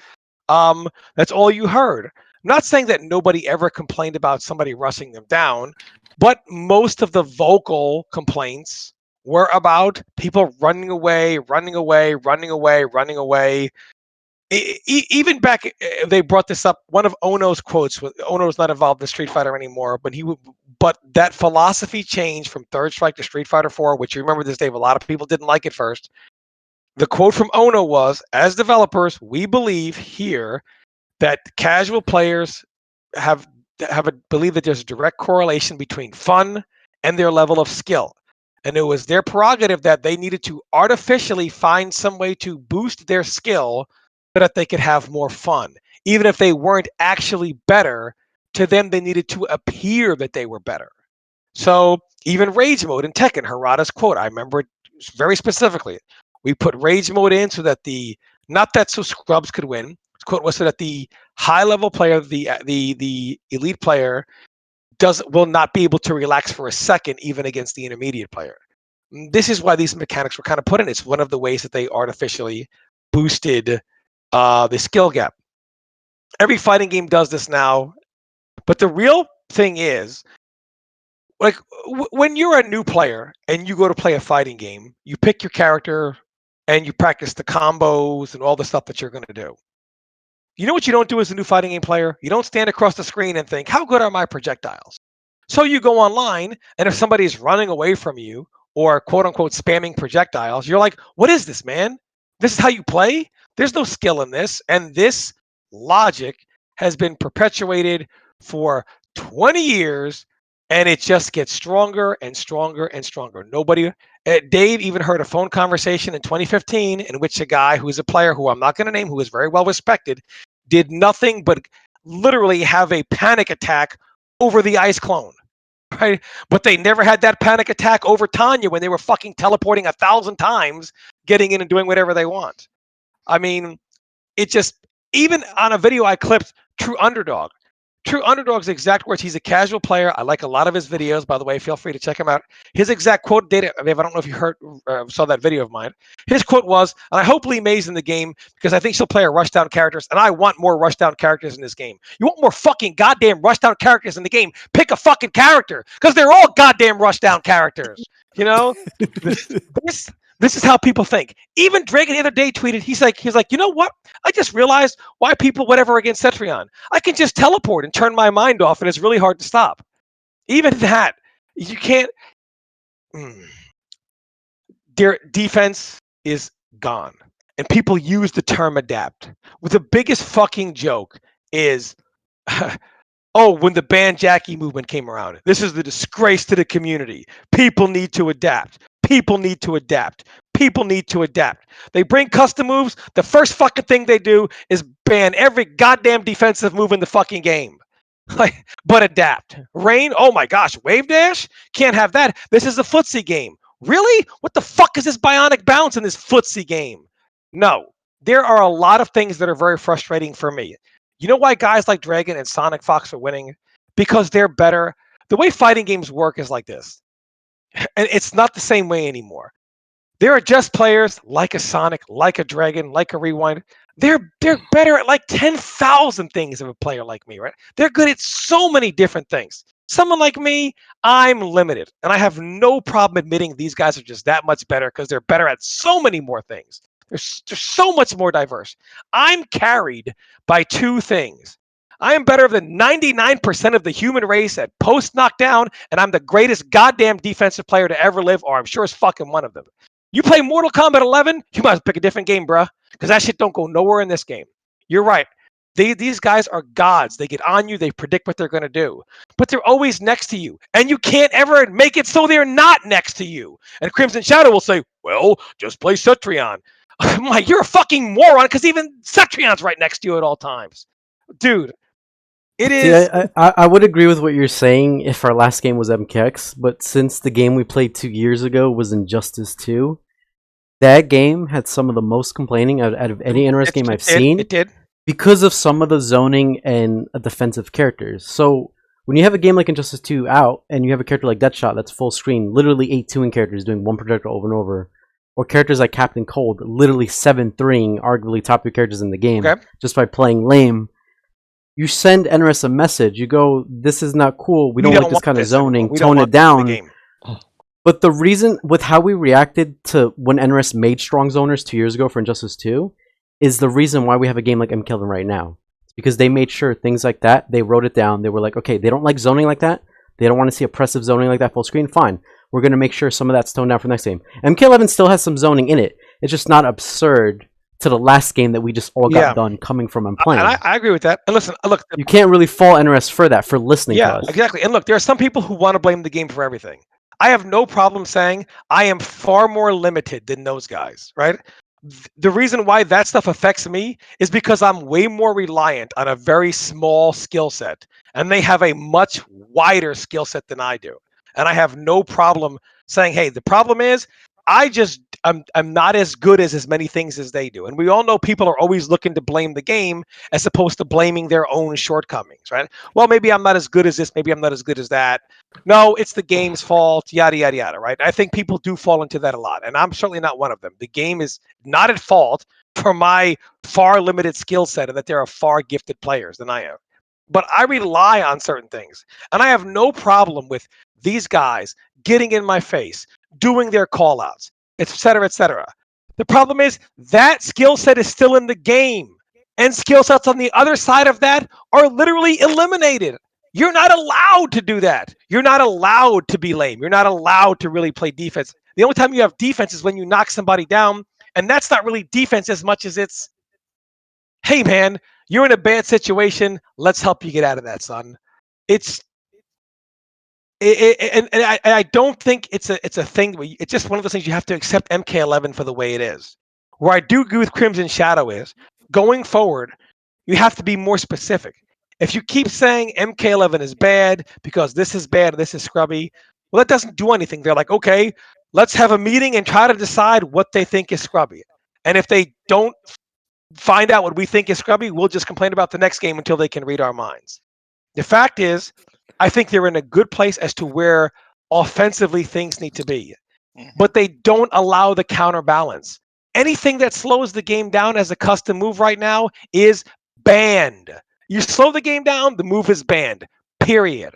That's all you heard. I'm not saying that nobody ever complained about somebody rushing them down, but most of the vocal complaints were about people running away, running away, running away, running away. Even back, they brought this up. One of Ono's quotes. Ono's not involved in Street Fighter anymore, but that philosophy change from Third Strike to Street Fighter 4, which you remember this, Dave. A lot of people didn't like it first. The quote from Ono was, "As developers, we believe here that casual players have believe that there's a direct correlation between fun and their level of skill." And it was their prerogative that they needed to artificially find some way to boost their skill so that they could have more fun. Even if they weren't actually better, to them, they needed to appear that they were better. So even rage mode in Tekken, Harada's quote, I remember it very specifically. We put rage mode in so that not that so scrubs could win. His quote was so that the high level player, the elite player, will not be able to relax for a second, even against the intermediate player. This is why these mechanics were kind of put in. It's one of the ways that they artificially boosted the skill gap. Every fighting game does this now, but the real thing is, like, when you're a new player and you go to play a fighting game, you pick your character and you practice the combos and all the stuff that you're going to do. You know what you don't do as a new fighting game player? You don't stand across the screen and think, how good are my projectiles? So you go online, and if somebody is running away from you or quote unquote spamming projectiles, you're like, what is this, man? This is how you play? There's no skill in this. And this logic has been perpetuated for 20 years, and it just gets stronger and stronger and stronger. Dave even heard a phone conversation in 2015 in which a guy who is a player who I'm not going to name, who is very well respected, did nothing but literally have a panic attack over the ice clone, right? But they never had that panic attack over Tanya when they were fucking teleporting 1,000 times, getting in and doing whatever they want. I mean, it just, even on a video I clipped, True Underdog's exact words. He's a casual player. I like a lot of his videos, by the way. Feel free to check him out. His exact quote, Data, I don't know if you saw that video of mine. His quote was, and I hope Lee May's in the game because I think she'll play her rushdown characters, and I want more rushdown characters in this game. You want more fucking goddamn rushdown characters in the game? Pick a fucking character because they're all goddamn rushdown characters. You know, this is how people think. Even Dragon the other day tweeted, he's like, you know what? I just realized why people whatever against Cetrion. I can just teleport and turn my mind off, and it's really hard to stop. Even that, you can't. Their defense is gone, and people use the term adapt. With the biggest fucking joke is, oh, when the ban Jackie movement came around, this is the disgrace to the community. People need to adapt. People need to adapt. People need to adapt. They bring custom moves. The first fucking thing they do is ban every goddamn defensive move in the fucking game. But adapt. Rain, oh my gosh, wave dash? Can't have that. This is a footsie game. Really? What the fuck is this bionic bounce in this footsie game? No. There are a lot of things that are very frustrating for me. You know why guys like Dragon and Sonic Fox are winning? Because they're better. The way fighting games work is like this. And it's not the same way anymore. There are just players like a Sonic, like a Dragon, like a Rewind. They're better at like 10,000 things than a player like me, right? They're good at so many different things. Someone like me, I'm limited. And I have no problem admitting these guys are just that much better because they're better at so many more things. They're so much more diverse. I'm carried by two things. I am better than 99% of the human race at post knockdown, and I'm the greatest goddamn defensive player to ever live, or I'm sure as fucking one of them. You play Mortal Kombat 11, you might pick a different game, bruh, because that shit don't go nowhere in this game. You're right. These guys are gods. They get on you. They predict what they're going to do. But they're always next to you. And you can't ever make it so they're not next to you. And CrimsonShadow will say, well, just play Cetrion. I'm like, you're a fucking moron because even Cetrion's right next to you at all times. dude. It See, is. I would agree with what you're saying if our last game was MKX, but since the game we played 2 years ago was Injustice 2, that game had some of the most complaining out of any NRS game I've seen. It did. Because of some of the zoning and defensive characters. So when you have a game like Injustice 2 out and you have a character like Deadshot that's full screen, literally 8-2ing characters doing one projectile over and over, or characters like Captain Cold, literally 7-3ing arguably top 3 characters in the game just by playing lame, you send NRS a message. You go, this is not cool. We don't like this kind of zoning. Tone it down. But the reason with how we reacted to when NRS made strong zoners 2 years ago for Injustice 2 is the reason why we have a game like MK11 right now. It's because they made sure things like that, they wrote it down. They were like, okay, they don't like zoning like that. They don't want to see oppressive zoning like that full screen. Fine. We're going to make sure some of that's toned down for the next game. MK11 still has some zoning in it. It's just not absurd to the last game that we just all got done coming from and playing. And I agree with that. And listen, look. You can't really fault NRS for that, for listening to us. Yeah, exactly. And look, there are some people who want to blame the game for everything. I have no problem saying I am far more limited than those guys, right? The reason why that stuff affects me is because I'm way more reliant on a very small skill set, and they have a much wider skill set than I do. And I have no problem saying, hey, the problem is I'm not as good as many things as they do. And we all know people are always looking to blame the game as opposed to blaming their own shortcomings, right? Well, maybe I'm not as good as this, maybe I'm not as good as that. No, it's the game's fault, yada, yada, yada, right? I think people do fall into that a lot, and I'm certainly not one of them. The game is not at fault for my far limited skill set and that there are far gifted players than I am. But I rely on certain things, and I have no problem with these guys getting in my face, doing their call-outs, et cetera, et cetera. The problem is that skill set is still in the game, and skill sets on the other side of that are literally eliminated. You're not allowed to do that. You're not allowed to be lame. You're not allowed to really play defense. The only time you have defense is when you knock somebody down, and that's not really defense as much as it's, hey, man, you're in a bad situation. Let's help you get out of that, son. I don't think it's a thing. It's just one of those things you have to accept MK11 for the way it is. Where I do agree with CrimsonShadow is going forward, you have to be more specific. If you keep saying MK11 is bad because this is bad and this is scrubby, well, that doesn't do anything. They're like, okay, let's have a meeting and try to decide what they think is scrubby. And if they don't find out what we think is scrubby, we'll just complain about the next game until they can read our minds. The fact is, I think they're in a good place as to where offensively things need to be, but they don't allow the counterbalance. Anything that slows the game down as a custom move right now is banned. You slow the game down, the move is banned. Period.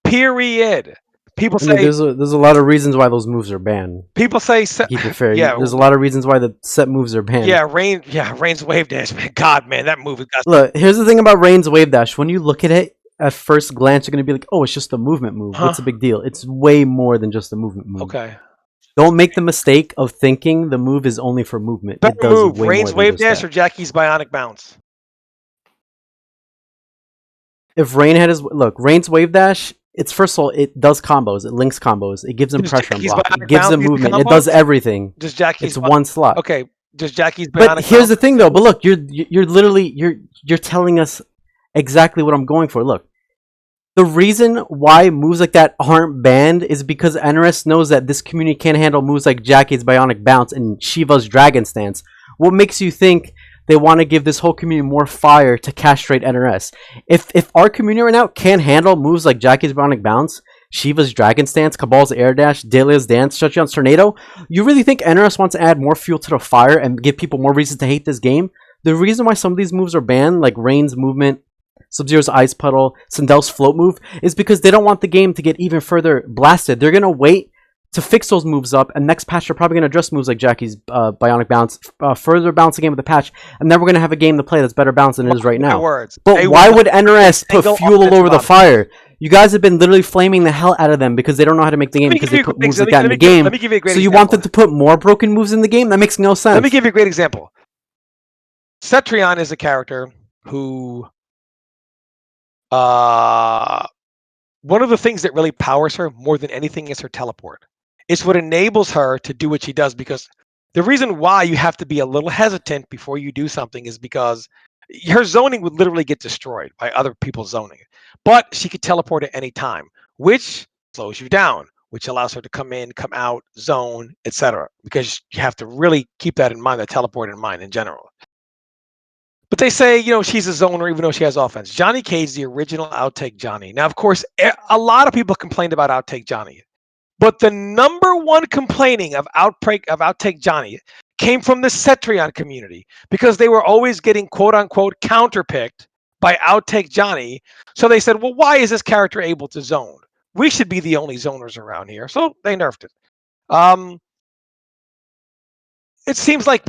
People say there's a lot of reasons why those moves are banned. People say keep it fair. Yeah, there's a lot of reasons why the set moves are banned. Yeah, Rain's wave dash, man. God, man, that move. Look, here's the thing about Rain's wave dash. When you look at it, at first glance, you're going to be like, oh, it's just a movement move. What's the big deal? It's way more than just a movement move. Okay. Don't make the mistake of thinking the move is only for movement. Better it does move, way Rain's more wave than dash that. or Jackie's bionic bounce? If Rain had his... Look, Rain's wave dash, it's first of all, it does combos. It links combos. It gives them pressure and block. It gives them movement. It does everything. Does Jackie's... It's one slot. Okay. Does Jackie's bionic But here's the thing, though. But look, you're literally... You're telling us exactly what I'm going for. Look. The reason why moves like that aren't banned is because NRS knows that this community can't handle moves like Jackie's Bionic Bounce and Shiva's Dragon Stance. What makes you think they want to give this whole community more fire to castrate NRS? If our community right now can't handle moves like Jackie's Bionic Bounce, Shiva's Dragon Stance, Cabal's Air Dash, Delia's Dance, Shutdown's Tornado, you really think NRS wants to add more fuel to the fire and give people more reasons to hate this game? The reason why some of these moves are banned, like Rain's movement, Sub-Zero's Ice Puddle, Sindel's Float move, is because they don't want the game to get even further blasted. They're going to wait to fix those moves up, and next patch they're probably going to address moves like Jackie's Bionic Bounce, further balance the game with the patch, and then we're going to have a game to play that's better balanced than it is right now. But why would NRS put fuel all over the fire? You guys have been literally flaming the hell out of them because they don't know how to make the game because they put moves like that in the game. So you want them to put more broken moves in the game? That makes no sense. Let me give you a great example. Cetrion is a character who... one of the things that really powers her more than anything is her teleport. It's what enables her to do what she does, because the reason why you have to be a little hesitant before you do something is because her zoning would literally get destroyed by other people's zoning. But she could teleport at any time, which slows you down, which allows her to come in, come out, zone, etc. Because you have to really keep that in mind, that teleport in mind in general. But they say, she's a zoner even though she has offense. Johnny Cage, the original Outtake Johnny. Now, of course, a lot of people complained about Outtake Johnny. But the number one complaining of Outtake Johnny came from the Cetrion community because they were always getting quote unquote counterpicked by Outtake Johnny. So they said, well, why is this character able to zone? We should be the only zoners around here. So they nerfed it. It seems like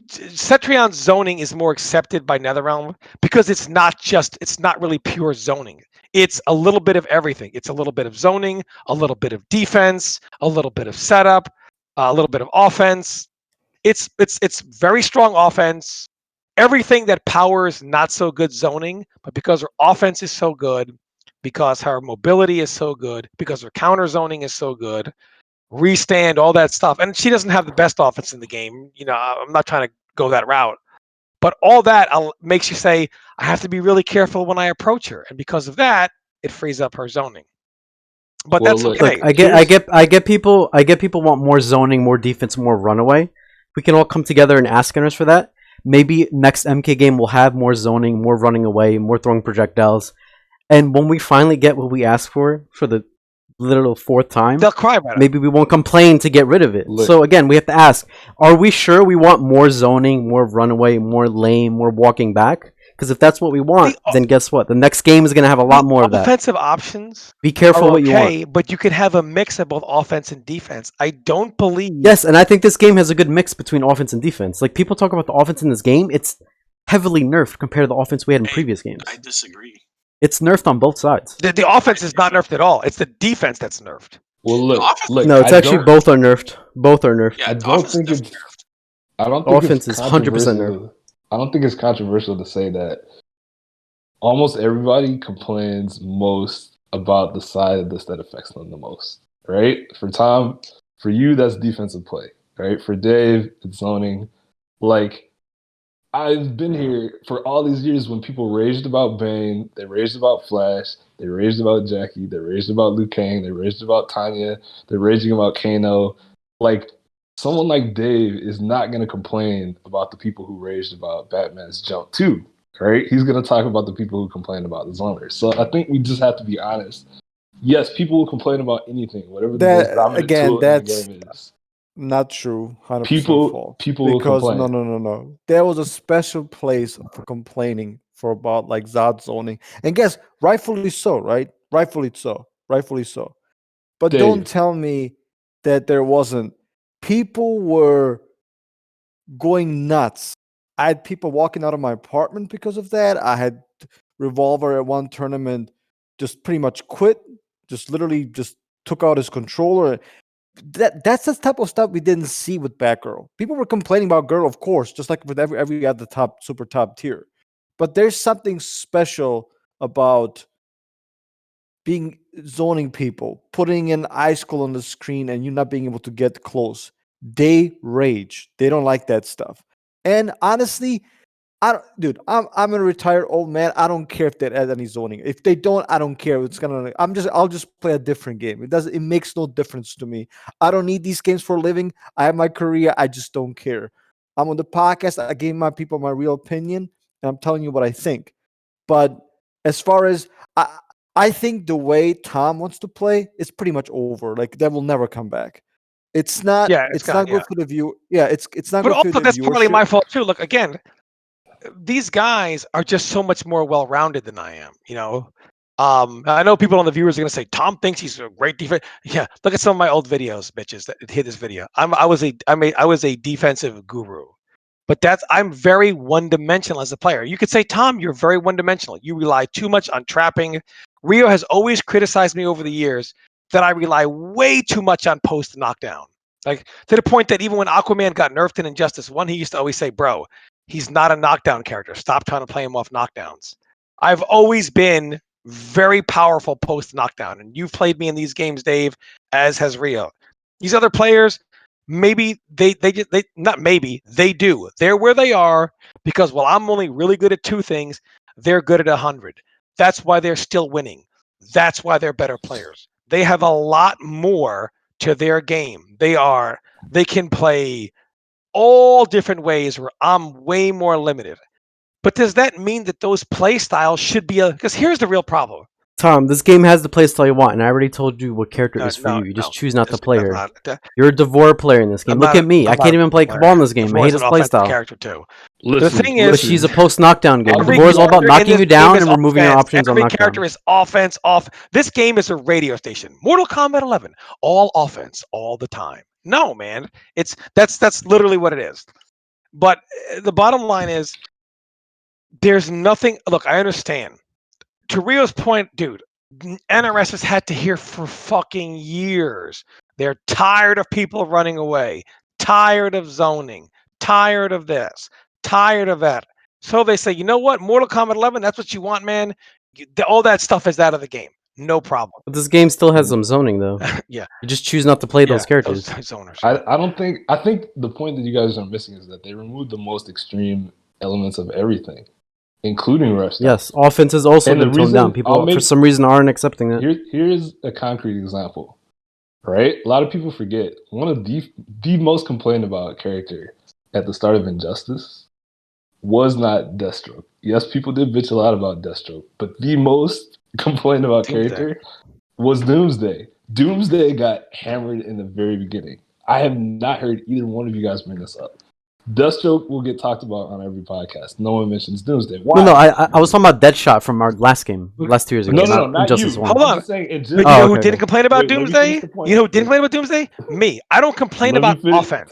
Cetrion's zoning is more accepted by NetherRealm because it's not really pure zoning. It's a little bit of everything. It's a little bit of zoning, a little bit of defense, a little bit of setup, a little bit of offense. It's very strong offense. Everything that powers not so good zoning, but because her offense is so good, because her mobility is so good, because her counter zoning is so good, restand, all that stuff. And she doesn't have the best offense in the game. I'm not trying to go that route. But all that makes you say, I have to be really careful when I approach her. And because of that, it frees up her zoning. But Well, that's look, okay. Look, I get people want more zoning, more defense, more runaway. We can all come together and ask NRS for that. Maybe next MK game will have more zoning, more running away, more throwing projectiles. And when we finally get what we ask for the literal fourth time, They'll cry about it. maybe we won't complain to get rid of it. Look. So again, we have to ask, are we sure we want more zoning, more runaway, more lame, more walking back? Because if that's what we want, then guess what? The next game is going to have a lot more of that. Offensive options Be careful are what you okay, want. but you could have a mix of both offense and defense. I don't believe... Yes, and I think this game has a good mix between offense and defense. Like, people talk about the offense in this game, it's heavily nerfed compared to the offense we had in previous games. I disagree. It's nerfed on both sides. The offense is not nerfed at all. It's the defense that's nerfed. Well, look, No, it's actually both are nerfed. Both are nerfed. Yeah, I the don't offense think is it's. definitely nerfed. I don't think Offense it's is 100% controversial. I don't think it's controversial to say that almost everybody complains most about the side of this that affects them the most. Right? For Tom, for you, that's defensive play. Right? For Dave, it's zoning. Like, I've been here for all these years when people raged about Bane, they raged about Flash, they raged about Jackie, they raged about Liu Kang, they raged about Tanya, they're raging about Kano. Like, someone like Dave is not going to complain about the people who raged about Batman's jump too, right? He's going to talk about the people who complain about the zoners. So I think we just have to be honest. Yes, people will complain about anything, whatever the most dominant tool in the game is. Not true. 100% People false. will Because complain. no. There was a special place for complaining for about like Zod zoning, and guess rightfully so, right? Rightfully so. But Dave. don't tell me that there wasn't. People were going nuts. I had people walking out of my apartment because of that. I had Revolver at one tournament just pretty much quit. Just literally just took out his controller. That's the type of stuff we didn't see with Batgirl. People were complaining about Girl, of course, just like with every other super top tier. But there's something special about being zoning people, putting an icicle on the screen and you not being able to get close. They rage. They don't like that stuff. And honestly, I'm a retired old man. I don't care if they add any zoning. If they don't, I don't care. I'll just play a different game. It makes no difference to me. I don't need these games for a living. I have my career. I just don't care. I'm on the podcast. I gave my people my real opinion, and I'm telling you what I think. But as far as I think the way Tom wants to play, it's pretty much over. Like that will never come back. It's not. Yeah, It's not good for the view. Yeah, it's not but good for also the that's partly viewership. my fault too. Look, again, these guys are just so much more well-rounded than I am. I know people on the viewers are going to say Tom thinks he's a great defense. Yeah, look at some of my old videos, bitches that hit this video. I was a defensive guru, but I'm very one-dimensional as a player. You could say, Tom, you're very one-dimensional. You rely too much on trapping. Rio has always criticized me over the years that I rely way too much on post knockdown. Like to the point that even when Aquaman got nerfed in Injustice 1, he used to always say, bro, he's not a knockdown character. Stop trying to play him off knockdowns. I've always been very powerful post knockdown, and you've played me in these games, Dave, as has Rio. These other players, maybe they not maybe they do. They're where they are because while I'm only really good at 2 things, they're good at 100. That's why they're still winning. That's why they're better players. They have a lot more to their game. They can play all different ways where I'm way more limited. But does that mean that those play styles should be because here's the real problem. Tom, this game has the playstyle you want, and I already told you what character is for you. You just choose not to play her. You're a Devore player in this game. Look at me. I can't even play Cabal in this game. I hate his playstyle. Character too. Listen, The thing is, But she's a post-knockdown game. every Devore is all about character in knocking this you game down is and removing your offense. options on Every knockdown. character is offense, off. This game is a radio station. Mortal Kombat 11, all offense, all the time. No, man, that's literally what it is. But the bottom line is, there's nothing. Look, I understand. To Rio's point, dude, NRS has had to hear for fucking years. They're tired of people running away, tired of zoning, tired of this, tired of that. So they say, you know what, Mortal Kombat 11, that's what you want, man. All that stuff is out of the game. No problem. But this game still has some zoning, though. Yeah. You just choose not to play those characters. Those zoners. I think the point that you guys are missing is that they removed the most extreme elements of everything, including rush. Yes, offense has also And the been toned reason down. People, for some reason, aren't accepting that. Here's a concrete example, right? A lot of people forget one of the most complained about character at the start of Injustice was not Deathstroke. Yes, people did bitch a lot about Deathstroke, but the most complained about character was Doomsday. Doomsday got hammered in the very beginning. I have not heard either one of you guys bring this up. Deathstroke will get talked about on every podcast. No one mentions Doomsday. Why? No, I was talking about Deadshot from our last game, 2 years ago. No, not Injustice you. 1. Hold on. I'm just saying, But you know who didn't complain about Doomsday? You know who didn't complain about Doomsday? Me. I don't complain about offense.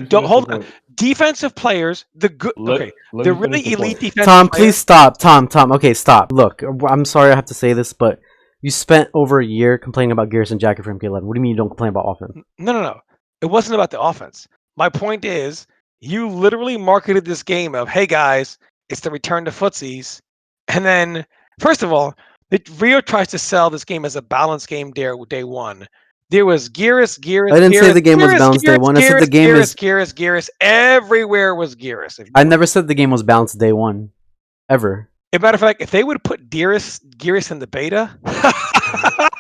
Don't hold on. Defensive players, the good, the really elite defensive Tom, players. please stop. Tom, okay, stop. Look, I'm sorry I have to say this, but you spent over a year complaining about Garrison Jacket for MK11. What do you mean you don't complain about offense? No. It wasn't about the offense. My point is, you literally marketed this game of, hey guys, it's the return to footsies. And then, first of all, Rio tries to sell this game as a balanced game day one. There was Gearus. I didn't say the game was balanced day one. I said the game is Gearus. Everywhere was Gearus. I never said the game was balanced day one. Ever. As a matter of fact, if they would put Gearus in the beta,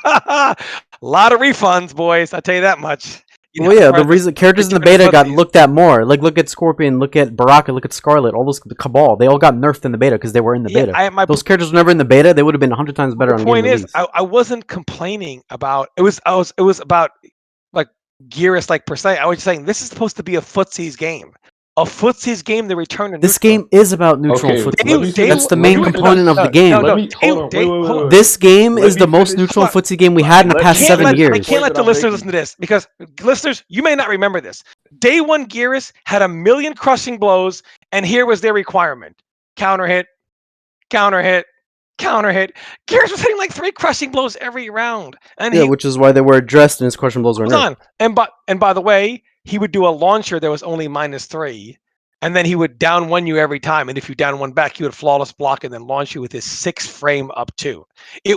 a lot of refunds, boys. I'll tell you that much. Well, yeah, the reason characters in the beta got looked at more. Like, look at Scorpion, look at Baraka, look at Scarlet, all those, the Cabal. They all got nerfed in the beta because they were in the beta. Those characters were never in the beta. They would have been 100 times better on game release. The point is, I wasn't complaining about it. Was about like Gearus, like per se. I was saying this is supposed to be a footsies game. A footsies game, the return to this game is about neutral footsie. That's the main component of the game. This game is the most neutral footsie game we had in the past 7 years. I can't let the listeners listen to this because listeners, you may not remember this. Day one, Gearus had 1 million crushing blows, and here was their requirement: counter hit, counter hit, counter hit. Gearus was hitting like 3 crushing blows every round, and which is why they were addressed and his crushing blows were nerfed. And by the way, he would do a launcher that was only -3, and then he would down 1 you every time. And if you down 1 back, he would flawless block and then launch you with his 6 frame up 2. He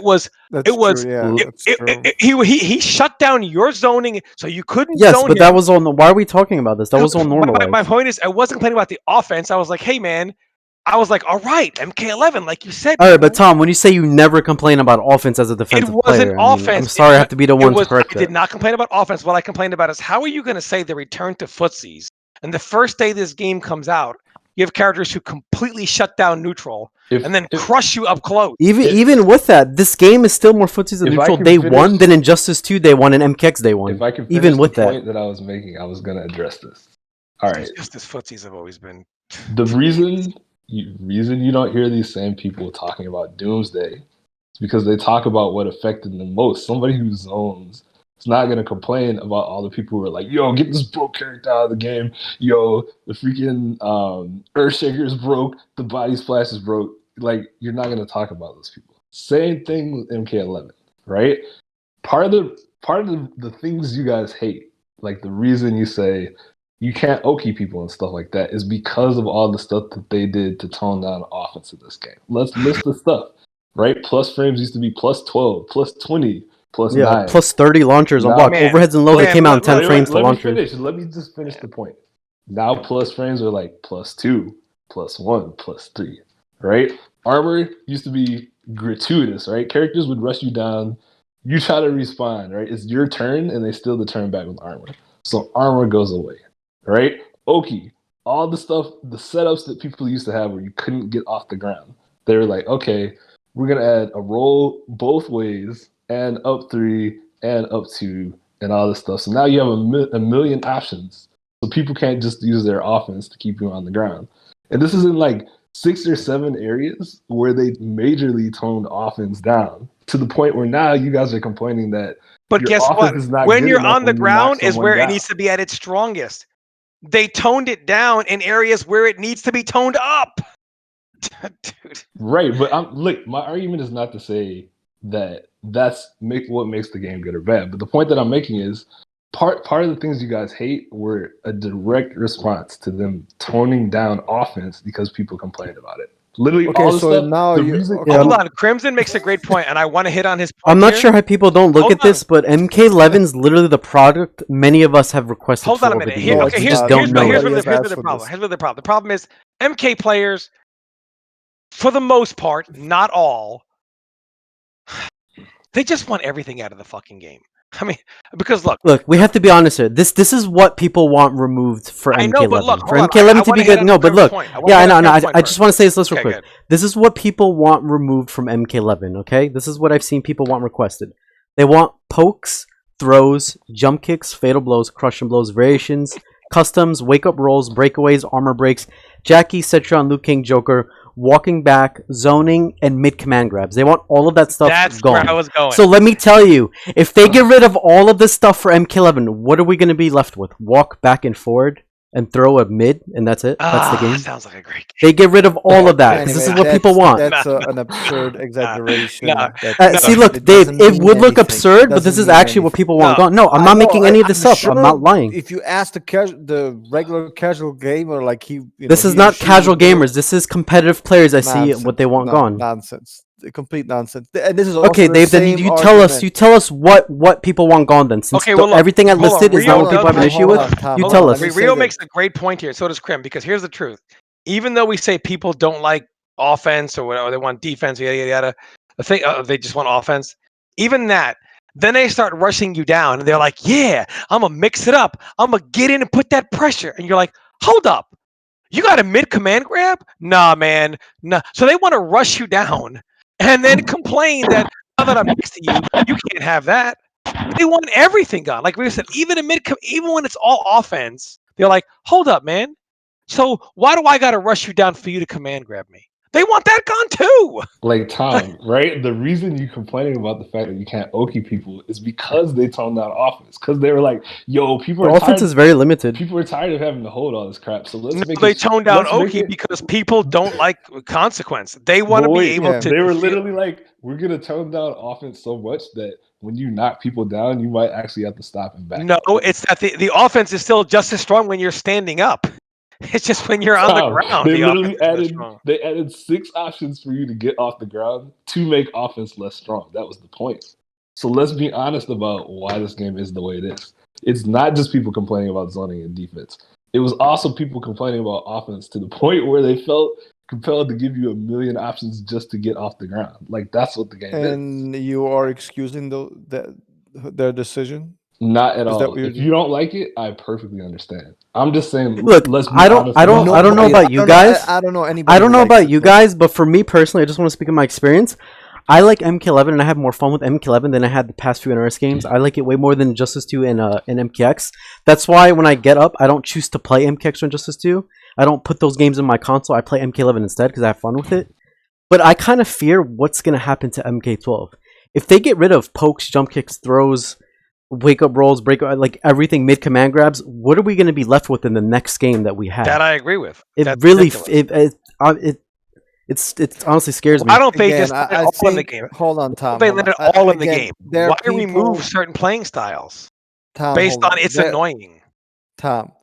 shut down your zoning, so you couldn't. Yes, zone but him. that was all. Why are we talking about this? That was all normal. My point is, I wasn't complaining about the offense. I was like, hey man, I was like, all right, MK11, like you said. All right, but Tom, when you say you never complain about offense as a defensive player, I'm sorry I have to be the one to correct that. I did not complain about offense. What I complained about is how are you going to say the return to footsies, and the first day this game comes out, you have characters who completely shut down neutral and then crush you up close. Even with that, this game is still more footsies than neutral day one than Injustice 2 day one and MKX day one. If I can finish even with the that point that I was making, I was going to address this. All right. Injustice footsies have always been. The reason you don't hear these same people talking about Doomsday is because they talk about what affected them most. Somebody who zones is not going to complain about all the people who are like, yo, get this broke character out of the game. Yo, the freaking Earthshaker is broke. The Body Splash is broke. Like, you're not going to talk about those people. Same thing with MK11, right? Part of the things you guys hate, like the reason you say you can't Oki people and stuff like that is because of all the stuff that they did to tone down offense in this game. Let's list the stuff, right? Plus frames used to be plus 12, plus 20. plus Yeah, 9. plus 30 launchers on Nah, block. man. Overheads and lows, they Man, came out in look, 10 Wait, frames to let me launcher. finish. Let me just finish the point. Now plus frames are like plus 2, plus 1, plus 3, right? Armor used to be gratuitous, right? Characters would rush you down. You try to respawn, right? It's your turn, and they still turn back with armor. So armor goes away, right? Oki, all the stuff, the setups that people used to have where you couldn't get off the ground. They were like, okay, we're gonna add a roll both ways, and up 3, and up 2, and all this stuff. So now you have a million options. So people can't just use their offense to keep you on the ground. And this is in like 6 or 7 areas where they majorly toned offense down to the point where now you guys are complaining that But your guess offense what? is not When good you're enough on the when you knock ground is someone where it down. needs to be at its strongest. They toned it down in areas where it needs to be toned up. Dude. Right, but look, my argument is not to say that what makes the game good or bad. But the point that I'm making is part of the things you guys hate were a direct response to them toning down offense because people complained about it. Literally Okay, all the so stuff. now The you reason, okay, Hold on. Crimson makes a great point, and I want to hit on his point. I'm not here. sure how people don't look Hold at this, but MK11 is literally the product many of us have requested Hold for on a over minute. the Here, years. okay, We here's, just here's, don't but know here's, it. where the, Nobody has here's where asked the for problem. this. Here's where the problem. The problem is MK players, for the most part, not all, they just want everything out of the fucking game. I mean, because Look, we have to be honest here. This is what people want removed for I MK11. know, but look, For hold on. MK11 I to want be to hit good, on no. But Crim's look, point. yeah, I hit know, on no. Crim's point I just want to say this real Okay, quick. good. This is what people want removed from MK11. Okay, this is what I've seen people want requested. They want pokes, throws, jump kicks, fatal blows, crushing blows, variations, customs, wake up rolls, breakaways, armor breaks, Jackie, Cetron, Liu King, Joker, walking back, zoning, and mid command grabs. They want all of that stuff That's gone. where I was going. So let me tell you, if they get rid of all of this stuff for MK11, what are we going to be left with? Walk back and forward and throw a mid, and that's it? That's the game? Sounds like a great game. They get rid of all of that, because this is Anyway, what people want. That's Nah, an absurd exaggeration. nah, that See, look, it Dave, doesn't it mean would look anything. absurd, It but this doesn't is mean actually what anything. people want No, gone. No, I'm I not know, making any of this I'm up. I'm not sure lying. If you ask the regular casual gamer, like This is not casual gamers. This is competitive players. I see what they want gone. Nonsense. Complete nonsense. And this is also Okay, the Dave. Then same you argument. tell us what people want gone. Then, since Okay, well, look, everything I hold on, listed is not Rio what people does have an have- issue with, Tom, you hold tell on, us. let me say Rio this. makes a great point here. So does Crim, because here's the truth. Even though we say people don't like offense or whatever, they want defense, yada yada yada. The thing, they just want offense. Even that, then they start rushing you down, and they're like, "Yeah, I'm gonna mix it up. I'm gonna get in and put that pressure." And you're like, "Hold up, you got a mid command grab? Nah, man, nah." So they want to rush you down, and then complain that now that I'm next to you, you can't have that. They want everything gone. Like we said, even in even when it's all offense, they're like, "Hold up, man. So why do I got to rush you down for you to command grab me?" They want that gone too. like Tom, right? The reason you complaining about the fact that you can't Oki people is because they toned down offense. Because they were like, "Yo, people The are offense tired. is very limited. People are tired of having to hold all this crap. So let's No, make they it. tone down Let's make Oki it. because people don't like consequence. They want But to be wait, able Yeah. to. they were feel- literally like, "We're gonna tone down offense so much that when you knock people down, you might actually have to stop and back." No, up. it's that the offense is still just as strong when you're standing up. It's just when you're on the Tom, ground, they the offense literally is that added strong. they added 6 options for you to get off the ground to make offense less strong. That was the point. So let's be honest about why this game is the way it is. It's not just people complaining about zoning and defense. It was also people complaining about offense to the point where they felt compelled to give you a million options just to get off the ground. Like that's what the game is. And you are excusing their decision. Not at Is that all. what you're If you don't like it, I perfectly understand. I'm just saying. Look, let's be I don't honest know about Nobody- about you I don't know- guys. I don't know anybody. I don't who know likes about it, you but- guys, but for me personally, I just want to speak of my experience. I like MK11, and I have more fun with MK11 than I had the past few NRS games. I like it way more than Justice 2 and MKX. That's why when I get up, I don't choose to play MKX or Justice 2. I don't put those games in my console. I play MK11 instead because I have fun with it. But I kind of fear what's going to happen to MK12. If they get rid of pokes, jump kicks, throws, wake up rolls, break like everything mid command grabs, what are we going to be left with in the next game that we have? That I agree with. It That's really ridiculous. it honestly scares me. Why don't they Again, just let it I all in the think. game? Hold on, Why Tom. don't they hold let on. it all in the Again, game? there Why are people, remove certain playing styles Tom, based hold on it's There- annoying? Tom,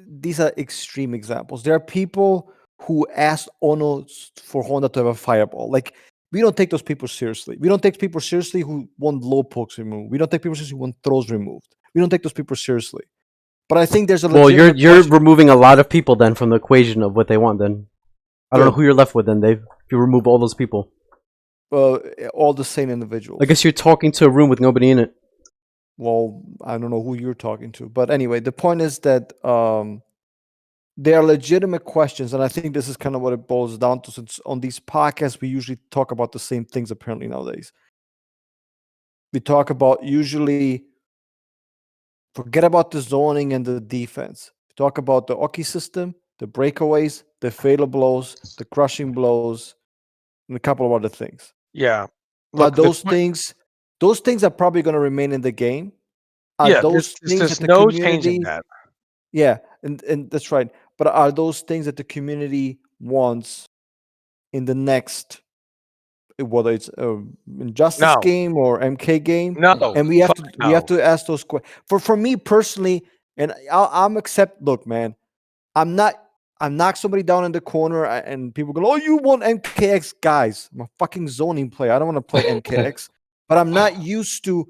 these are extreme examples. There are people who asked Ono for Honda to have a fireball. Like We don't take those people seriously. We don't take people seriously who want low pokes removed. We don't take people seriously who want throws removed. We don't take those people seriously. But I think there's a Well, you're legitimate question. removing a lot of people then from the equation of what they want. Then I don't know Good. who you're left with. Then Dave, if you remove all those people, All the same individuals. I guess you're talking to a room with nobody in it. Well, I don't know who you're talking to, but anyway, the point is that there are legitimate questions, and I think this is kind of what it boils down to. Since on these podcasts we usually talk about the same things, apparently nowadays we talk about usually forget about the zoning and the defense. We talk about the Oki system, the breakaways, the fatal blows, the crushing blows, and a couple of other things. Yeah. Now, Look, the those things are probably going to remain in the game. Are yeah, those things there's that the no community? changing that. Yeah, and that's right. But are those things that the community wants in the next, whether it's Injustice No. game or MK game? No. And we have to Fuck we have no. to ask those questions. For me personally, and I'm accept. Look, man, I'm knock somebody down in the corner and people go, "Oh, you want MKX, guys?" I'm a fucking zoning player. I don't want to play MKX, but I'm not used to,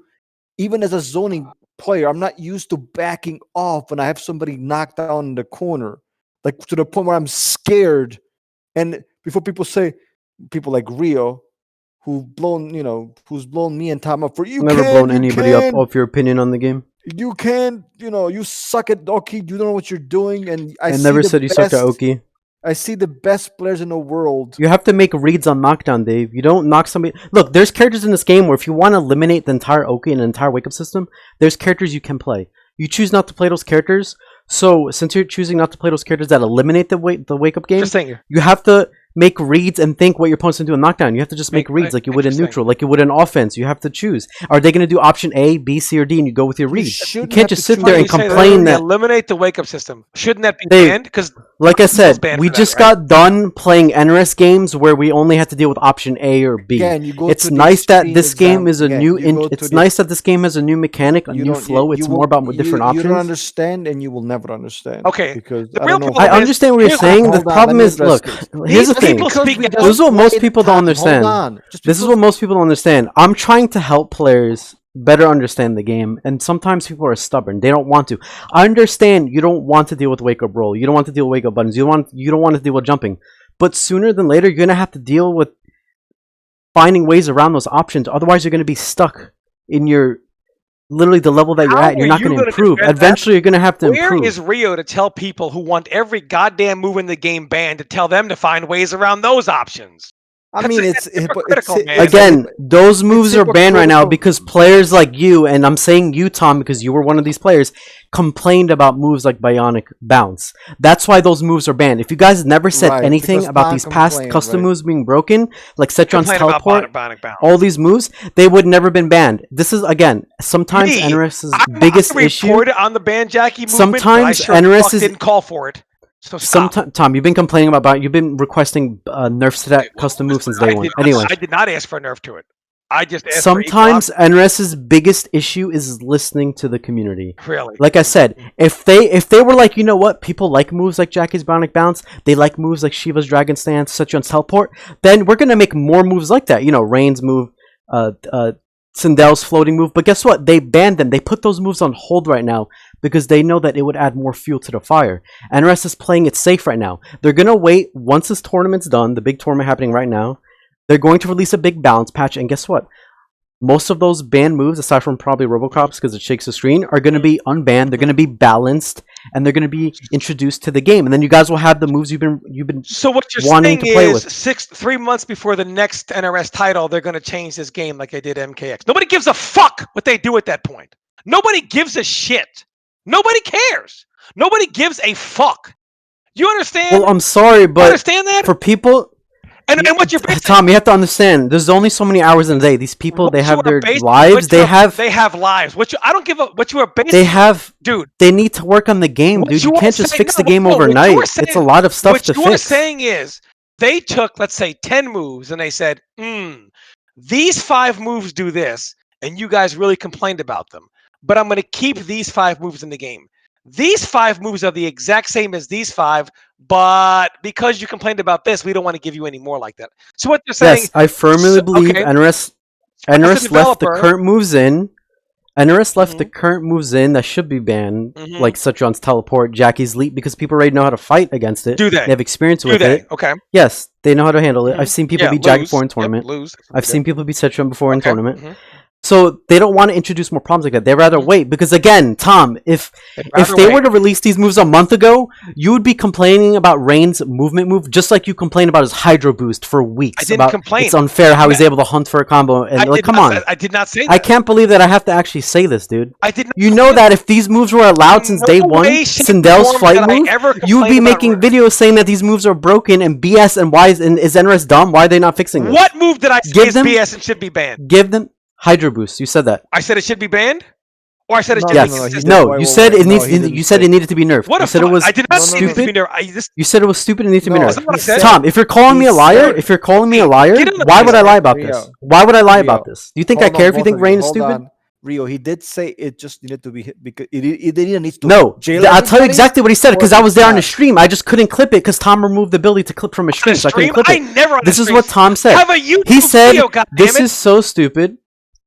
even as a zoning player, I'm not used to backing off when I have somebody knocked down in the corner, like to the point where I'm scared. And before people like Rio, who's blown me and Tom up for I've never blown anybody up off your opinion on the game. you can, you suck at Oki, you don't know what you're doing, and I see never the said you sucked at best- Oki. I see the best players in the world. You have to make reads on knockdown, Dave. You don't knock somebody. Look, there's characters in this game where if you want to eliminate the entire Oki and the entire wake up system, there's characters you can play. You choose not to play those characters. So since you're choosing not to play those characters that eliminate the wake up game, Just saying. you have to make reads and think what your opponent's going to do in knockdown. You have to just make reads like you would in neutral, like you would in offense. You have to choose. Are they going to do option A, B, C, or D, and you go with your read? You shouldn't can't have just to sit there and choose. complain that. Eliminate the wake up system. Shouldn't that be Dave, banned? Because like I said, banned we for that, just right? got done playing NRS games where we only had to deal with option A or B. Again, you go It's to the nice that extreme this game example. is a Again, new. you go to It's the- nice that this game has a new mechanic, a You new don't- flow. you It's will- more about different options. You don't understand, and you will never understand. Okay, because the I real don't know. problem I understand what you're here's- saying. The hold on, problem let me is, address look, this. here's the These thing. people speak we out. This is what most played people don't Tom, understand. Hold on. Just This is because- what most people don't understand. I'm trying to help players better understand the game, and sometimes people are stubborn. They don't want to. I understand you don't want to deal with wake up roll. You don't want to deal with wake up buttons. You don't want to deal with jumping. But sooner than later, you're gonna have to deal with finding ways around those options. Otherwise, you're gonna be stuck in your literally the level that you're How at. You're are not you gonna gonna improve. defend that? Eventually, you're gonna have to Where improve. is Rio to tell people who want every goddamn move in the game banned to tell them to find ways around those options? I That's mean, it. it's That's hypocritical, man. Again, those moves are banned right now hypocritical. because players like you, and I'm saying you, Tom, because you were one of these players, complained about moves like Bionic Bounce. That's why those moves are banned. If you guys never said Right, anything because about Tom these past complained, custom right. moves being broken, like Cetron's Complain about teleport, Bionic Bounce. all these moves, they would never been banned. This is, again, sometimes Me, NRS's I biggest issue. reported on the ban Jackie movement, but I Sometimes sure NRS fuck is- didn't call for it. So stop. Sometimes, Tom, you've been complaining about, you've been requesting nerfs to that custom move since day one. Anyway. I did not ask for a nerf to it. I just asked Sometimes NRS's biggest issue is listening to the community. for equal op. Really. Like I said, if they were like, you know what, people like moves like Jackie's Bionic Bounce, they like moves like Shiva's Dragon Stance, Cetron's Teleport, then we're gonna make more moves like that. You know, Rain's move, Sindel's floating move. But guess what? They banned them. They put those moves on hold right now because they know that it would add more fuel to the fire. NRS is playing it safe right now. They're gonna wait once this tournament's done, the big tournament happening right now. They're going to release a big balance patch, and guess what? Most of those banned moves, aside from probably Robocops because it shakes the screen, are going to be unbanned. They're going to be balanced, and they're going to be introduced to the game. And then you guys will have the moves you've been. So what you're wanting saying to play is with. 3 months before the next NRS title, they're going to change this game like they did MKX. Nobody gives a fuck what they do at that point. Nobody gives a shit. Nobody cares. Nobody gives a fuck. You understand? Well, I'm sorry, You but understand that? for people, And what you're basically Tom, you have to understand. There's only so many hours in a day. These people, what they you have are their basing- lives. what They you're- have. They have lives. I don't give a what you are basing. They have. Dude. They need to work on the game, What dude. you You are can't just saying- fix the no, game no, what you overnight. are saying- It's a lot of stuff what to you are fix. saying is they took, let's say, 10 moves and they said, these 5 moves do this, and you guys really complained about them. But I'm going to keep these 5 moves in the game. these 5 moves are the exact same as these 5, but because you complained about this, we don't want to give you any more like that. So what they're saying, Yes, I firmly believe okay, NRS as a left the developer, current moves in. NRS left the Mhm. current moves in that should be banned, Mhm. like Cetron's teleport, Jackie's leap, because people already know how to fight against it. Do they? They have experience Do with they? it. Okay. Yes, they know how to handle it. Mhm. I've seen people Yeah, beat Jackie lose. before in Yep, tournament. lose. That's what I've we seen did. people beat Cetron before in Okay. tournament. Mhm. So they don't want to introduce more problems like that. They rather Mhm. wait because again, Tom, if They'd if rather they wait. were to release these moves a month ago, you would be complaining about Rain's movement move just like you complained about his Hydro Boost for weeks. I didn't about complain. it's unfair how he's able to hunt for a combo and like, come on. I did not say that. I can't believe that I have to actually say this, dude. I did not. You know that if these moves were allowed since day one, way, shape, Sindel's form flight did I move, ever you would be complain about making videos saying that these moves are broken and BS and why is NRS dumb? Why are they not fixing this? What move did I say Give is them- BS and should be banned? Give them Hydro Boost. You said that. I said it should be banned, or I said it No, should no, be Yes. no, he consistent. did- No, wait, you wait, said wait. it No, needs. he didn't You said say- it needed to be nerfed. What You a said it fuck! was I did not No, say no, it needs to no. be nerfed. You said it was stupid and needs to be No, nerfed. That's not what I he said. Tom, if you're calling me a he liar, said- if you're calling me a liar, Get on the why would I Rio. lie about Rio. this? Why would I lie about Rio. this? Do you think I Hold on, care if you both think of Rain is Hold stupid? on. Rio, he did say it just needed to be hit because it either needs to No, jail I'll tell you everybody exactly what he said because or I was it's there on the not. stream. I just couldn't clip it because Tom removed the ability to clip from a stream, so I couldn't Stream? clip I it. never on This a is stream. what Tom said. Have a YouTube He said, video, "This goddammit." is so stupid."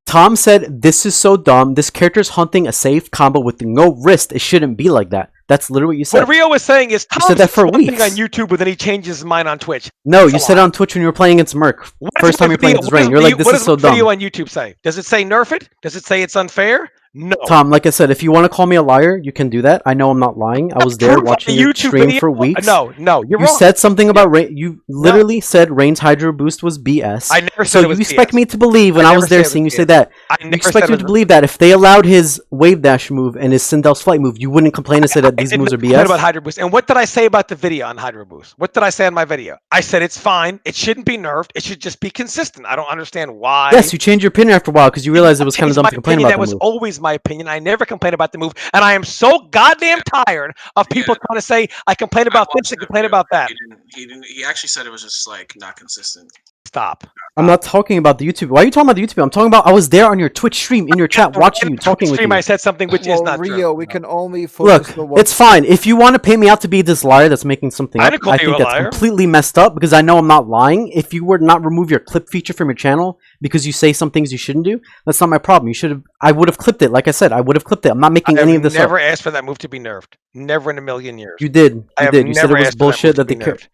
Tom said, "This is so dumb. This character's hunting a safe combo with no wrist. It shouldn't be like that." That's literally what you said. What Rio was saying is Tom said that says for one thing weeks. on YouTube, but then he changes his mind on Twitch. No, That's you a said it lie. on Twitch when you were playing against Merc. What First does time my you're playing video- against what Rain. does You're like, video- "This is so what does my video dumb." on YouTube say? Does it say nerf it? Does it say it's unfair? No. Tom, like I said, if you want to call me a liar, you can do that. I know I'm not lying. I was there Proof on watching a your YouTube stream video? for weeks. No, you're You wrong. said something about Rain. You literally said Rain's Hydro Boost was BS. I never So said it you was expect BS. me to believe when I I never was there said it seeing you was say BS. that. I You never expect said me it to was believe that if they allowed his Wave Dash move and his Sindel's flight move, you wouldn't complain and say that these I moves are didn't complain about BS? Hydro Boost. And what did I say about the video on Hydro Boost? What did I say on my video? I said it's fine. It shouldn't be nerfed. It should just be consistent. I don't understand why. Yes, you changed your opinion after a while because you realized it was kind of Changed dumb my to complain opinion. about That was the move. always my opinion. I never complain about the move, and I am so goddamn tired of people trying to say I complain about this and complain about that. He didn't. He actually said it was just like not consistent. Stop. I'm not talking about the YouTube. Why are you talking about the YouTube? I'm talking about I was there on your Twitch stream in your chat watching you, talking with Stream, you. I said something which is Well, not Rio, true. we can only Look, focus on what it's fine. If you want to paint me out to be this liar that's making something I up, didn't call I you think a that's liar. completely messed up because I know I'm not lying. If you were to not remove your clip feature from your channel because you say some things you shouldn't do, that's not my problem. You should have. I would have clipped it. Like I said, I would have clipped it. I'm not making I any have of this never up. asked for that move to be nerfed. Never in a million years. You did. I You have did. You said never it was asked for that move bullshit to that they be could. nerfed.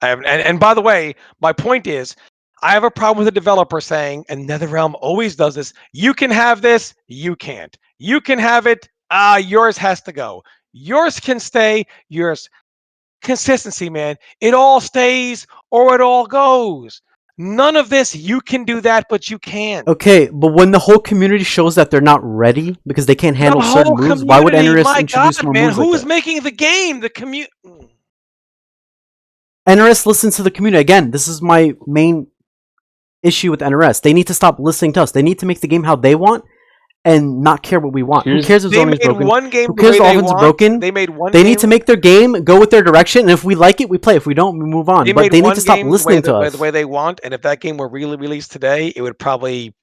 I have, and by the way, my point is, I have a problem with a developer saying, and NetherRealm always does this. You can have this, you can't. You can have it. Yours has to go. Yours can stay. Yours. Consistency, man. It all stays or it all goes. None of this. You can do that, but you can't. Okay, but when the whole community shows that they're not ready because they can't handle The certain whole moves, why would community, NRS my introduce God, more man, moves like who's that? making the game? The community. NRS listens to the community. Again, this is my main issue with NRS. They need to stop listening to us. They need to make the game how they want and not care what we want. Who cares if They zoning is made broken? one game Who the cares way if they offense is want. broken? They made one. They game, need to make their game go with their direction, and if we like it, we play. If we don't, we move on. But they need one to stop game listening the to way, us. the way they want. And if that game were really released today, it would probably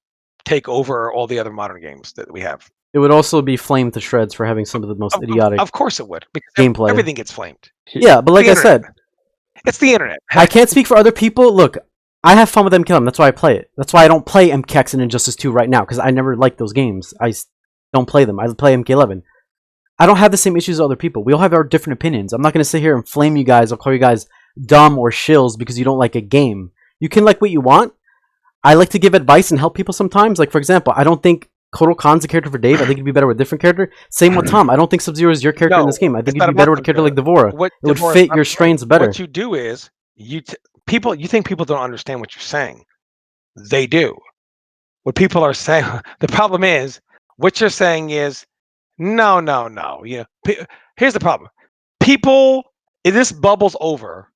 take over all the other modern games that we have. It would also be flamed to shreds for having some of the most idiotic Of course it would, because gameplay. everything gets flamed. Yeah, but like I said, It's the internet. I can't speak for other people. Look, I have fun with MK11. That's why I play it. That's why I don't play MKX and Injustice 2 right now, because I never liked those games. I don't play them. I play MK11. I don't have the same issues as other people. We all have our different opinions. I'm not going to sit here and flame you guys or call you guys dumb or shills because you don't like a game. You can like what you want. I like to give advice and help people sometimes. Like, for example, I don't think Kotal Khan's a character for Dave. I think he'd be better with a different character. Same with Tom. I don't think Sub-Zero is your character in this game. I think you'd be better with a character like Devora. It would fit your strains better. What you do is, you think people don't understand what you're saying. They do. What people are saying, the problem is, what you're saying is, no. You know, here's the problem. People, this bubble's over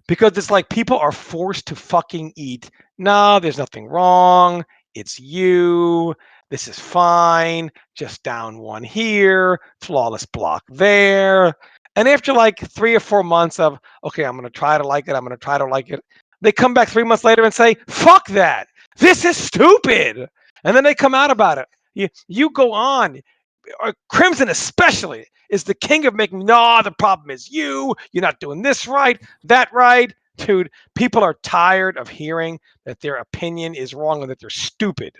because it's like people are forced to fucking eat. No, there's nothing wrong. It's you. This is fine. Just down one here. Flawless block there. And after like 3 or 4 months of, okay, I'm going to try to like it. They come back 3 months later and say, fuck that. This is stupid. And then they come out about it. You go on. Crimson especially is the king of making. No, the problem is you're not doing this right, that right, dude. People are tired of hearing that their opinion is wrong and that they're stupid,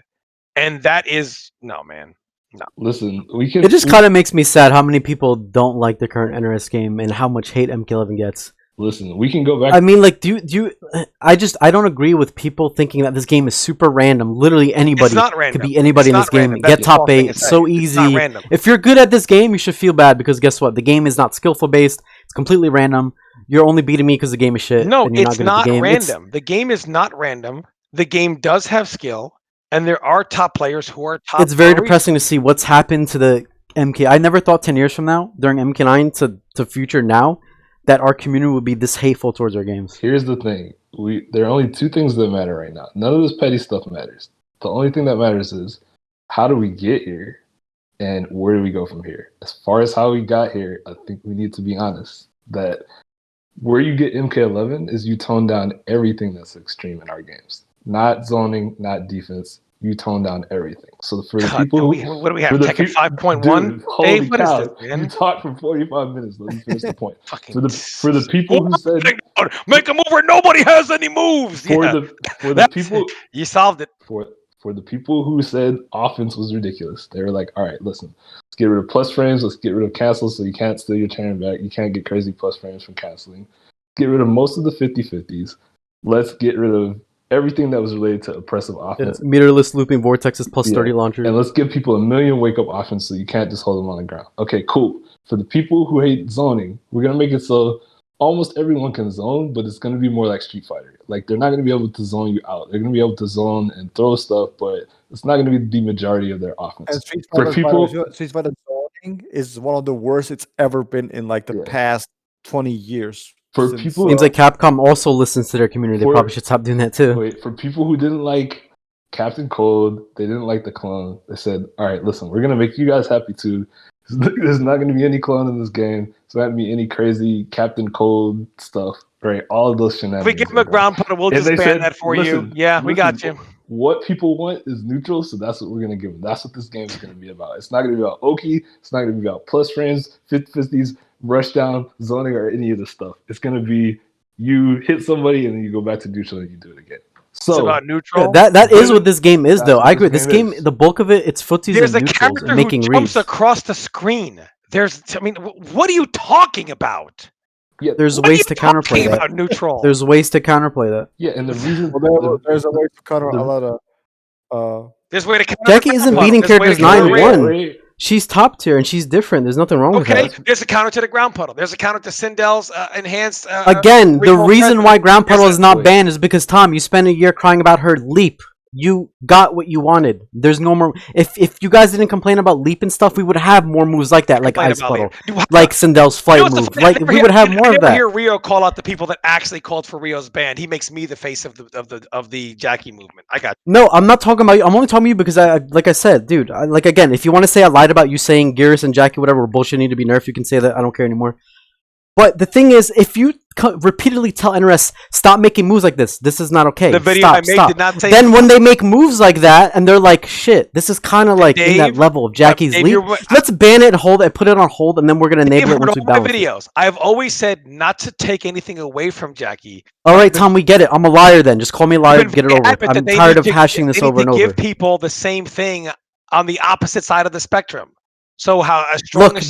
and that is no, man. No. Listen, we can. It just kind of makes me sad how many people don't like the current NRS game and how much hate MK11 gets. Listen, we can go back. I mean, like, do you? I don't agree with people thinking that this game is super random. Literally anybody could be anybody in this game. Get top 8. It's so easy. If you're good at this game, you should feel bad because guess what? The game is not skillful based. It's completely random. You're only beating me because the game is shit. No, and you're it's not, not random. The game is not random. The game does have skill, and there are top players who are top. It's very depressing to see what's happened to the MK. I never thought 10 years from now, during MK9 to future now, that our community would be this hateful towards our games. Here's the thing. There are only two things that matter right now. None of this petty stuff matters. The only thing that matters is how do we get here and where do we go from here? As far as how we got here, I think we need to be honest that where you get MK11 is you tone down everything that's extreme in our games. Not zoning, not defense. You tone down everything. So for the people who... What do we have? Tekken 5.1? Holy cow. This, man? You talked for 45 minutes. Let me finish the point. For the people who said... Make a move where nobody has any moves! For the people... You solved it. For the people who said offense was ridiculous, they were like, all right, listen, let's get rid of plus frames, let's get rid of cancels so you can't steal your turn back, you can't get crazy plus frames from canceling. Get rid of most of the 50-50s. Let's get rid of everything that was related to oppressive offense. Meterless looping vortexes plus 30 launchers. And let's give people a million wake-up offense so you can't just hold them on the ground. Okay, cool. For the people who hate zoning, we're going to make it so almost everyone can zone, but it's going to be more like Street Fighter. Like, they're not going to be able to zone you out. They're going to be able to zone and throw stuff, but it's not going to be the majority of their offense. And Street Fighter zoning is one of the worst it's ever been in like the past 20 years. For people, seems like Capcom also listens to their community. They probably should stop doing that too. Wait, for people who didn't like Captain Cold, they didn't like the clone. They said, "All right, listen, we're gonna make you guys happy too. There's not gonna be any clone in this game. There's not gonna be any crazy Captain Cold stuff, right? All of those shenanigans." If we give them a ground putter, we'll just ban that for you. Yeah, we got you. What people want is neutral, so that's what we're gonna give them. That's what this game is gonna be about. It's not gonna be about Oki. It's not gonna be about plus frames, 50-50s. Rush down, zoning, or any of this stuff. It's gonna be you hit somebody and then you go back to neutral and you do it again. So it's about neutral. That is what this game is, though. I agree. This game, the bulk of it, it's footsies There's and a neutrals character and making who jumps reads. across the screen. What are you talking about? Yeah, there's ways to counterplay that. About neutral. There's ways to counterplay that. Yeah, and the reason there's a way to counter a lot of. There's a way to counter. Jackie isn't beating characters 9-1. She's top tier and she's different. There's nothing wrong with that. Okay, there's a counter to the ground puddle. There's a counter to Sindel's enhanced. Again, the reason why ground puddle is not banned is because Tom, you spent a year crying about her leap. You got what you wanted. There's no more. If you guys didn't complain about leap and stuff, we would have more moves like that, like ice puddle, like Sindel's flight move. Like we would have more of that. I hear Rio call out the people that actually called for Rio's ban. He makes me the face of the Jackie movement. I got you. No, I'm not talking about you. I'm only talking about you because like I said, dude. Again, if you want to say I lied about you saying Geras and Jackie whatever were bullshit need to be nerfed, you can say that. I don't care anymore. But the thing is, if you repeatedly tell NRS, stop making moves like this is not okay. The video I made did not say then when they make moves like that, and they're like, shit, this is kind of like in that level of Jackie's leap. Let's ban it and hold it, put it on hold, and then we're going to enable it once we balance videos. I've always said not to take anything away from Jackie. All right, Tom, we get it. I'm a liar then. Just call me a liar and get it over. I'm tired of hashing this over and over. Give people the same thing on the opposite side of the spectrum. So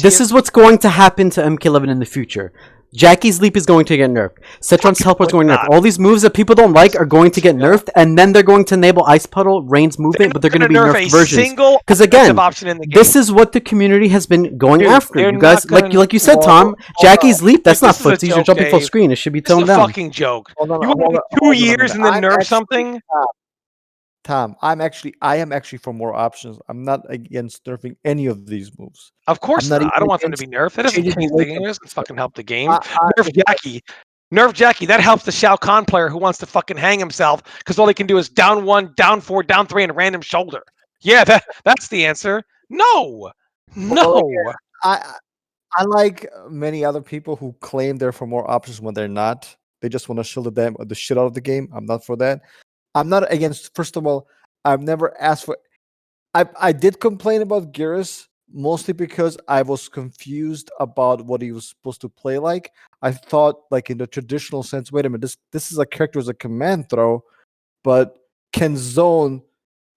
this is what's going to happen to MK11 in the future. Jackie's leap is going to get nerfed. Cetron's teleport is going to nerf. All these moves that people don't like are going to get nerfed, and then they're going to enable Ice Puddle, Rain's movement, but they're going to be nerfed versions. Because again, this is what the community has been going after. You guys, like you said, Tom, Jackie's leap, that's not footsies. You're jumping full screen. It should be toned down. It's a fucking joke. You want 2 years and then nerf something? Tom, I am actually for more options. I'm not against nerfing any of these moves. Of course not. I don't want them to be nerfed. That doesn't change anything. It doesn't fucking help the game. Nerf Jackie. That helps the Shao Kahn player who wants to fucking hang himself because all he can do is down 1, down 4, down 3, and a random shoulder. Yeah, that's the answer. No. I like many other people who claim they're for more options when they're not. They just want to shield the shit out of the game. I'm not for that. I'm not against. First of all, I've never asked for. I did complain about Geras mostly because I was confused about what he was supposed to play like. I thought, like in the traditional sense, wait a minute, this is a character as a command throw, but can zone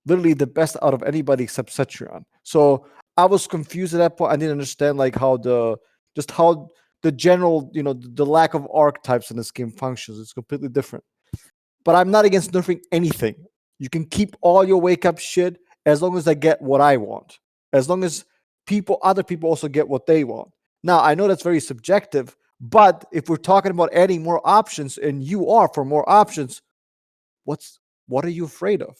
literally the best out of anybody except Cetrion. So I was confused at that point. I didn't understand like how the general, the lack of archetypes in this game functions. It's completely different. But I'm not against nerfing anything. You can keep all your wake up shit as long as I get what I want. As long as other people also get what they want. Now I know that's very subjective, but if we're talking about adding more options and you are for more options, what are you afraid of?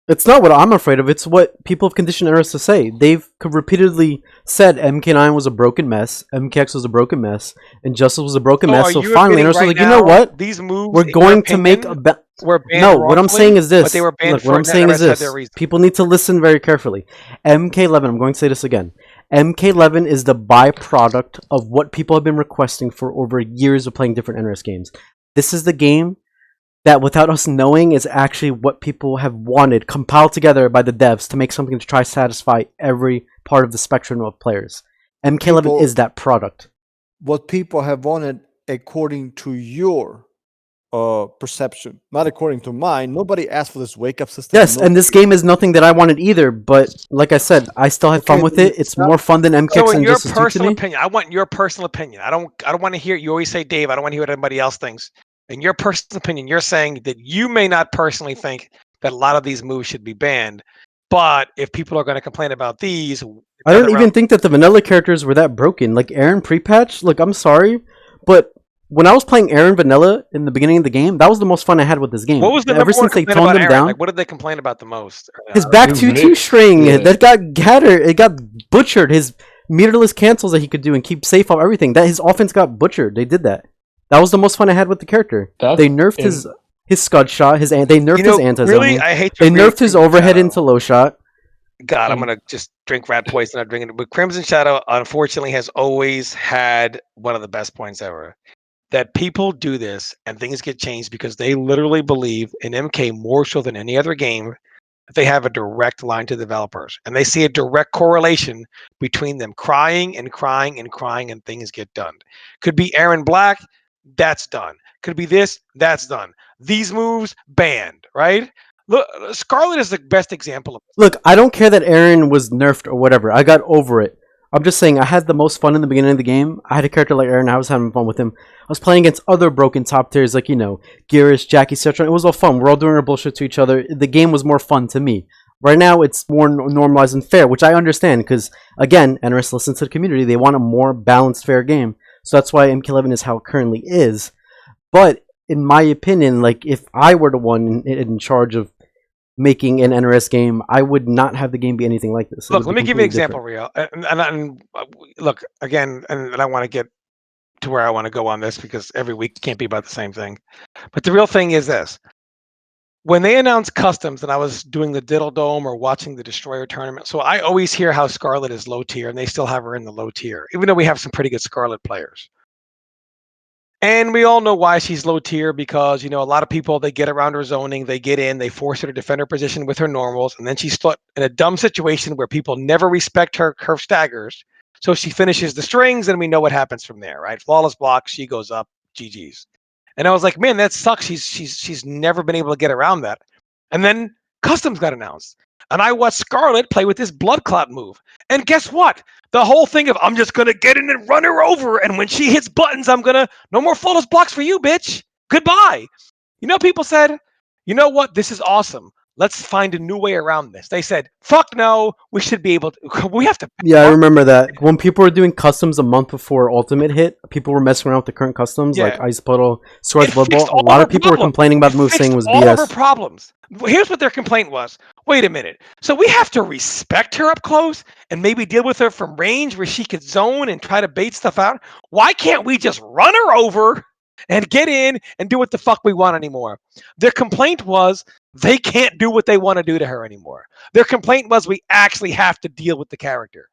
It's not what I'm afraid of. It's what people have conditioned NRS to say. They've repeatedly said MK9 was a broken mess, MKX was a broken mess, and Justice was a broken mess. So finally, NRS was like, you know what? These moves, we're going to make a were banned no. What I'm saying is this. But they were banned Look, what I'm saying is this. People need to listen very carefully. MK11. I'm going to say this again. MK11 is the byproduct of what people have been requesting for over years of playing different NRS games. This is the game that, without us knowing, is actually what people have wanted, compiled together by the devs to make something to try to satisfy every part of the spectrum of players. MK11 is that product. What people have wanted according to your perception, not according to mine. Nobody asked for this wake up system. Yes, and this game is nothing that I wanted either. But like I said, I still had fun with it. It's more fun than MKX. So, in and your Justice personal opinion, I want your personal opinion. I don't want to hear. You always say, Dave, I don't want to hear what anybody else thinks. In your personal opinion, you're saying that you may not personally think that a lot of these moves should be banned, but if people are going to complain about these, I don't even think that the vanilla characters were that broken. Like Aaron pre-patch. Look, I'm sorry, but when I was playing Aaron Vanilla in the beginning of the game, that was the most fun I had with this game. What was the ever since they toned him down? Like, what did they complain about the most? His back 2-2 string that got butchered. His meterless cancels that he could do and keep safe off everything. That his offense got butchered. They did that. That was the most fun I had with the character. They nerfed his scud shot. They nerfed his anti-zoning. Really, I hate. They nerfed his overhead into low shot. God, I'm gonna just drink rat poison. I'm drinking it. But CrimsonShadow, unfortunately, has always had one of the best points ever. That people do this and things get changed because they literally believe in MK more so than any other game. They have a direct line to developers, and they see a direct correlation between them crying and crying and crying, and things get done. Could be Aaron Black. That's done. Could be this. That's done. These moves banned. Right. Look, Scarlet is the best example of this. Look, I don't care that Aaron was nerfed or whatever. I got over it. I'm just saying I had the most fun in the beginning of the game. I had a character like Aaron. I was having fun with him. I was playing against other broken top tiers like, Gearus, Jackie, etc. It was all fun. We're all doing our bullshit to each other. The game was more fun to me. Right now, it's more normalized and fair, which I understand because, again, NRS listens to the community. They want a more balanced, fair game. So that's why MK11 is how it currently is. But in my opinion, like if I were the one in charge of making an NRS game, I would not have the game be anything like this. Look, let me give you an example, Rio. And look, again, and I want to get to where I want to go on this because every week can't be about the same thing. But the real thing is this. When they announced customs and I was doing the Diddle Dome or watching the Destroyer tournament, so I always hear how Scarlet is low tier, and they still have her in the low tier, even though we have some pretty good Scarlet players. And we all know why she's low tier because, a lot of people, they get around her zoning, they get in, they force her to defend her position with her normals, and then she's stuck in a dumb situation where people never respect her curve staggers. So she finishes the strings, and we know what happens from there, right? Flawless block, she goes up, GG's. And I was like, man, that sucks. She's never been able to get around that. And then customs got announced. And I watched Scarlet play with this blood clot move. And guess what? The whole thing of I'm just going to get in and run her over. And when she hits buttons, no more flawless blocks for you, bitch. Goodbye. People said, you know what? This is awesome. Let's find a new way around this. They said, fuck no. We should be able to. We have to. Yeah, I remember that. When people were doing customs a month before Ultimate hit, people were messing around with the current customs like Ice Puddle, Swords, Blood Bowl. A lot of people were complaining about the move saying it was all BS. Of her problems. Here's what their complaint was. Wait a minute. So we have to respect her up close and maybe deal with her from range where she could zone and try to bait stuff out? Why can't we just run her over and get in and do what the fuck we want anymore? Their complaint was they can't do what they want to do to her anymore. Their complaint was we actually have to deal with the character.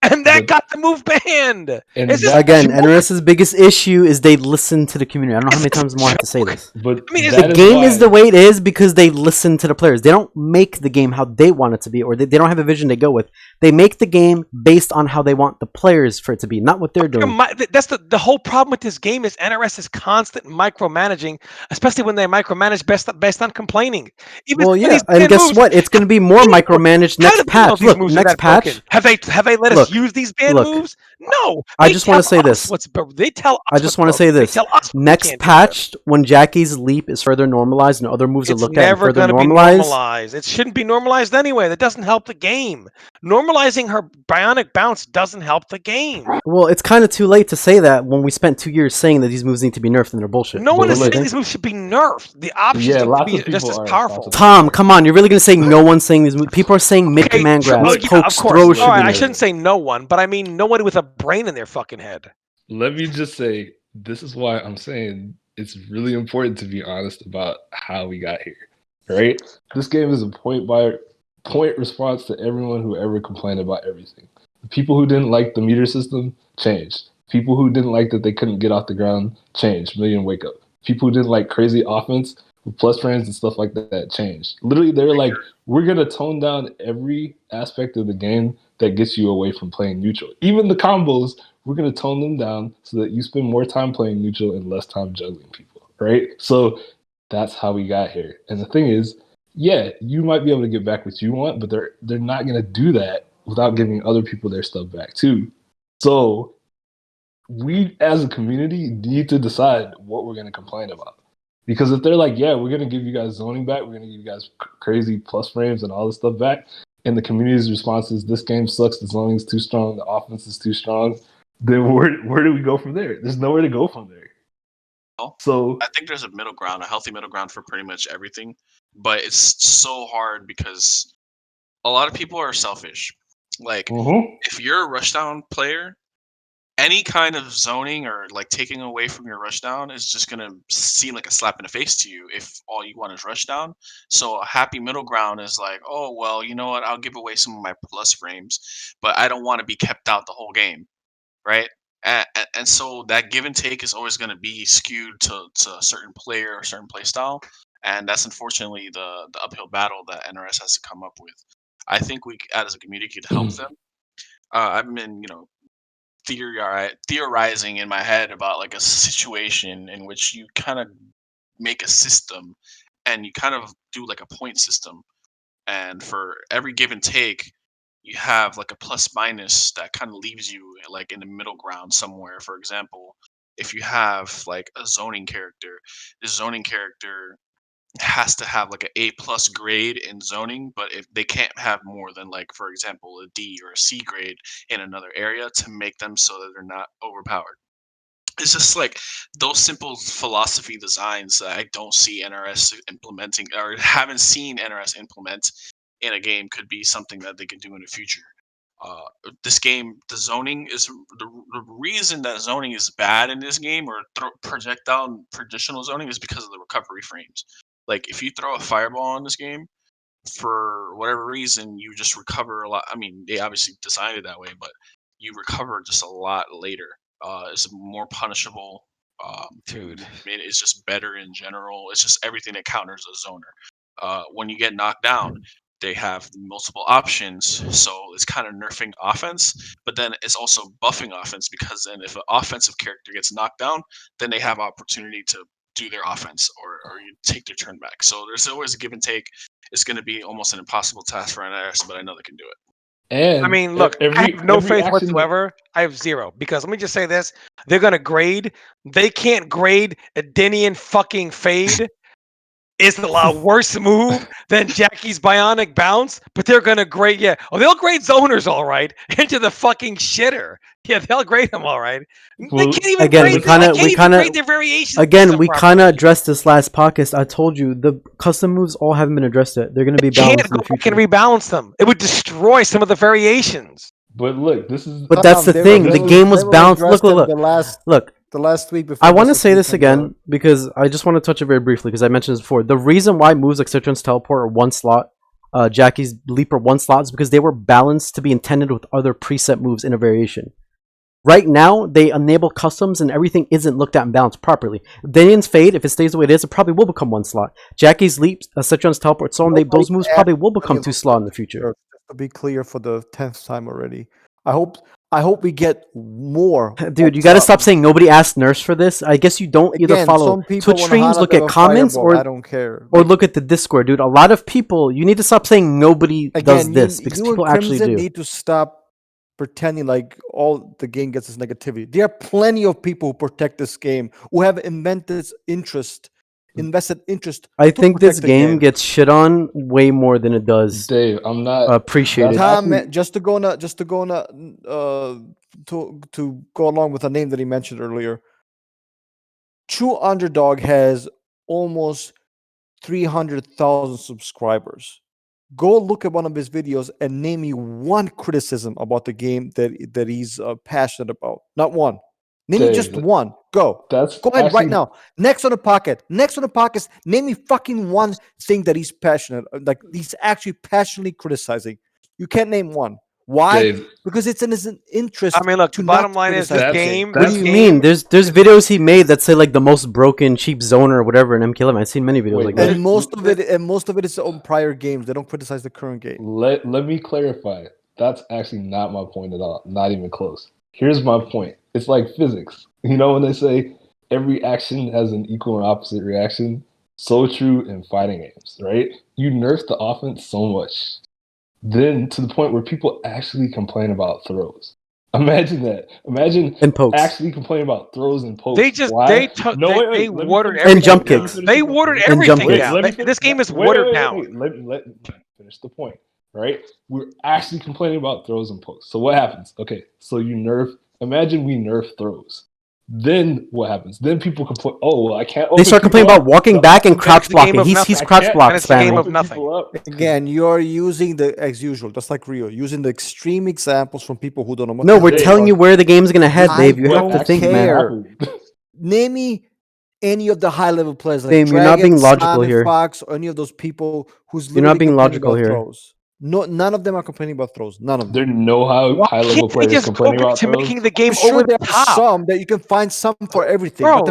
And that But- got the move banned. And Is this that- Again, joke? NRS's biggest issue is they listen to the community. I don't know how many times more I have to say this. But I mean, it's that The is game why, is the way it is because they listen to the players. They don't make the game how they want it to be, or they don't have a vision they go with. They make the game based on how they want the players for it to be, not what they're doing. That's the whole problem with this game is NRS is constant micromanaging, especially when they micromanage based on complaining. Even Well, some of yeah, these and banned guess moves, what? It's going to be more micromanaged how next do we know patch. these Look, moves are next that broken? patch. Have they let Look, us use these banned look. moves? No. I They just wanna tell say us this. They tell us I just want to say this. They tell us what we Next can't do. patch, when Jackie's leap is further normalized and other moves are It's looked at and never further going to be normalized, normalized. It shouldn't be normalized anyway. That doesn't help the game. Normalizing her bionic bounce doesn't help the game. well, it's kind of too late to say that when we spent 2 years saying that these moves need to be nerfed and they're bullshit. No one But is look- saying these moves should be nerfed. The options Yeah, need to lots be of people just as are powerful. talking- Tom, come on, you're really gonna say no one's saying these moves? People are saying mid Okay, command sure, grabs, yeah, pokes, of course. throws All should right, be I nerfed. shouldn't say no one, but I mean nobody with a brain in their fucking head. let me just say, this is why I'm saying it's really important to be honest about how we got here. Right? This game is a point by point response to everyone who ever complained about everything. The people who didn't like the meter system changed. People who didn't like that they couldn't get off the ground changed. Million wake up. People who didn't like crazy offense with plus frames and stuff like that changed. Literally, they're like, we're gonna tone down every aspect of the game that gets you away from playing neutral. Even the combos, we're gonna tone them down so that you spend more time playing neutral and less time juggling people. Right? So that's how we got here. And the thing is, yeah, you might be able to get back what you want, but they're not gonna do that without giving other people their stuff back too. So we as a community need to decide what we're gonna complain about. Because if they're like, yeah, we're gonna give you guys zoning back, we're gonna give you guys crazy plus frames and all this stuff back, and the community's response is this game sucks, the zoning's too strong, the offense is too strong, then where do we go from there? There's nowhere to go from there. So I think there's a middle ground, a healthy middle ground for pretty much everything, but it's so hard because a lot of people are selfish. Like, if you're a rushdown player, any kind of zoning or like taking away from your rushdown is just gonna seem like a slap in the face to you if all you want is rushdown. So a happy middle ground is like, oh well, you know what? I'll give away some of my plus frames, but I don't want to be kept out the whole game, right? And so that give and take is always going to be skewed to a certain player or certain play style, and that's unfortunately the uphill battle that NRS has to come up with. I think we, as a community, could help them. I've been, theorizing in my head about like a situation in which you kind of make a system, and you kind of do like a point system, and for every give and take you have like a plus minus that kind of leaves you like in the middle ground somewhere. For example, if you have like a zoning character, the zoning character has to have like an A plus grade in zoning, but if they can't have more than like, for example, a D or a C grade in another area to make them so that they're not overpowered. It's just like those simple philosophy designs that I don't see NRS implementing or haven't seen NRS implement in a game could be something that they can do in the future. This game, the zoning is the reason that zoning is bad in this game, or projectile and traditional zoning, is because of the recovery frames. Like if you throw a fireball in this game, for whatever reason, you just recover a lot. I mean, they obviously designed it that way, but you recover just a lot later. It's more punishable. Dude. It's just better in general. It's just everything that counters a zoner. When you get knocked down, they have multiple options, so it's kind of nerfing offense, but then it's also buffing offense, because then if an offensive character gets knocked down, then they have opportunity to do their offense, or you take their turn back. So there's always a give and take. It's going to be almost an impossible task for NRS, but I know they can do it. and I mean, look, I have no faith whatsoever. I have zero, because let me just say this: they're gonna grade. They can't grade a Dinian fucking fade. Is a lot worse move than Jackie's bionic bounce, but they're gonna grade. Yeah, oh, they'll grade zoners all right into the fucking shitter. Yeah, they'll grade them all right. They can't even again, grade. we kinda- grade their variations. Again, we kind of addressed this last podcast. I told you the custom moves all haven't been addressed yet. They're going to be Can't balanced in go the back future. and rebalance them. It would destroy some of the variations. But look, this is But that's the They thing. were- The they game were- was they were balanced. addressed Look. in the last week before. I want to Justice say League this comes again out. because I just want to touch it very briefly because I mentioned this before. The reason why moves like Citron's teleport are one slot Jackie's Leap or 1 slots because they were balanced to be intended with other preset moves in a variation. Right now, they enable customs and everything isn't looked at and balanced properly. Danian's Fade, if it stays the way it is, it probably will become 1 slot. Jackie's Leap, Citron's Teleport, so on, those moves probably will become 2 slot in the future. Just to be clear for the 10th time already. I hope we get more. Dude, you gotta stop saying nobody asked Nurse for this. I guess you don't either follow Twitch streams, look at comments, or I don't care. Or look at the Discord, dude. A lot of people, you need to stop saying nobody does this because people actually do. You need to stop pretending like all the game gets this negativity. There are plenty of people who protect this game, who have invested interest. I think this game gets shit on way more than it does. Dave, I'm not appreciated. Tom, just to go along with a name that he mentioned earlier. True Underdog has almost 300,000 subscribers. Go look at one of his videos and name me one criticism about the game that he's passionate about. Not one. Name me just one. Go. Go ahead right now. Next on the pocket. Name me fucking one thing that he's passionate, like he's actually passionately criticizing. You can't name one. Why? Dave, because it's in his interest. I mean, look, the bottom line is this game. What do you mean? There's videos he made that say like the most broken cheap zoner or whatever in MK11. I've seen many videos like that. And most of it is on prior games. They don't criticize the current game. Let me clarify. That's actually not my point at all. Not even close. Here's my point. It's like physics. You know when they say every action has an equal and opposite reaction? So true in fighting games, right? You nerf the offense so much. Then to the point where people actually complain about throws. Imagine that. Imagine actually complaining about throws and pokes. They just they watered everything and jump kicks. They watered everything down. This game is watered down. Let me finish the point. Right? We're actually complaining about throws and pokes. So what happens? Okay, so you nerf. Imagine we nerf throws. Then what happens? Then people complain. Oh, well, I can't. They start complaining about walking back and crouch blocking. He's crouch block spamming. Of nothing. Again, you're using as usual, just like Rio, using the extreme examples from people who don't know. No, we're telling you where the game's gonna head, Dave. You have to think, man. Name me any of the high-level players. Like Dave, you're not being logical here. Fox, or any of those people who's. You're not being logical here. Throws. No, none of them are complaining about throws. None of them. There are no high-level players complaining about throws. Making the game over the top. Some that you can find some for everything. Bro,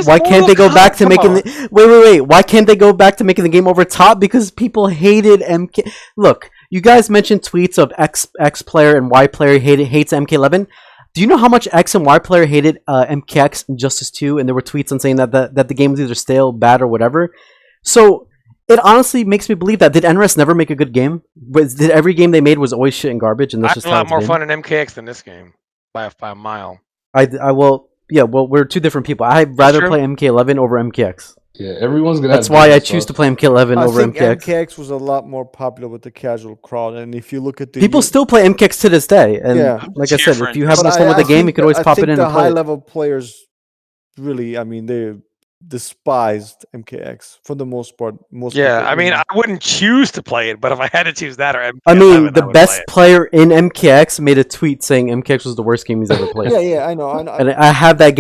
why can't they go back to making the wait? Why can't they go back to making the game over top? Because people hated MK. Look, you guys mentioned tweets of X player and Y player hates MK11. Do you know how much X and Y player hated MKX and Justice 2? And there were tweets on saying that the game was either stale, bad, or whatever. So. It honestly makes me believe that. Did NRS never make a good game? Did every game they made was always shit and garbage? And that's just a lot more fun in MKX than this game by a mile. Well, we're two different people. I'd rather play MK11 over MKX. Yeah, everyone's gonna. That's why I choose to play MK11 over MKX. MKX was a lot more popular with the casual crowd, and if you look at the people still play MKX to this day. And like I said, if you have no fun with the game, you can always pop it in. The high-level players, really, I mean, they despised MKX for the most part. I mean, I wouldn't choose to play it, but if I had to choose that or MK11, I mean, the best player in MKX made a tweet saying MKX was the worst game he's ever played. yeah, I know. And I have that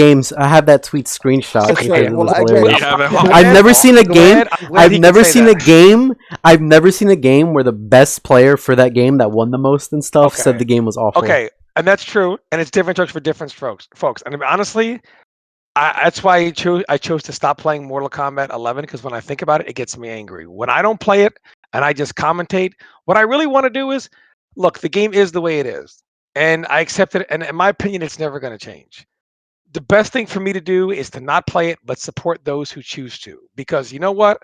tweet screenshot. Right. I've never seen a game. I've never seen a game where the best player for that game that won the most and stuff said the game was awful. Okay, and that's true, and it's different strokes for different folks. And honestly. That's why I chose to stop playing Mortal Kombat 11 because when I think about it, it gets me angry. When I don't play it and I just commentate, what I really want to do is, look, the game is the way it is, and I accept it. And in my opinion, it's never going to change. The best thing for me to do is to not play it, but support those who choose to. Because you know what?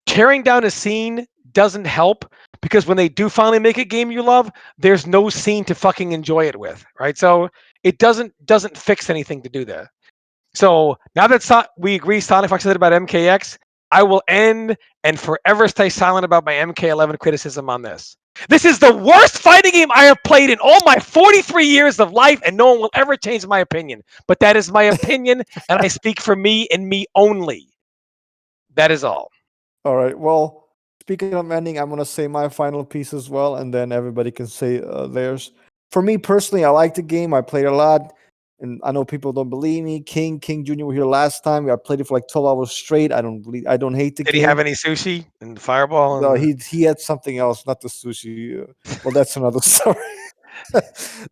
Tearing down a scene doesn't help because when they do finally make a game you love, there's no scene to fucking enjoy it with, right? So it doesn't fix anything to do that. So now that we agree Sonic Fox said about MKX, I will end and forever stay silent about my MK11 criticism on this. This is the worst fighting game I have played in all my 43 years of life, and no one will ever change my opinion. But that is my opinion, and I speak for me and me only. That is all. All right. Well, speaking of ending, I'm going to say my final piece as well, and then everybody can say theirs. For me personally, I like the game. I played a lot. And I know people don't believe me. King Jr. were here last time. I played it for like 12 hours straight. I don't hate the Did game. he have any sushi and Fireball? No, And he had something else, not the sushi. Well, that's another story.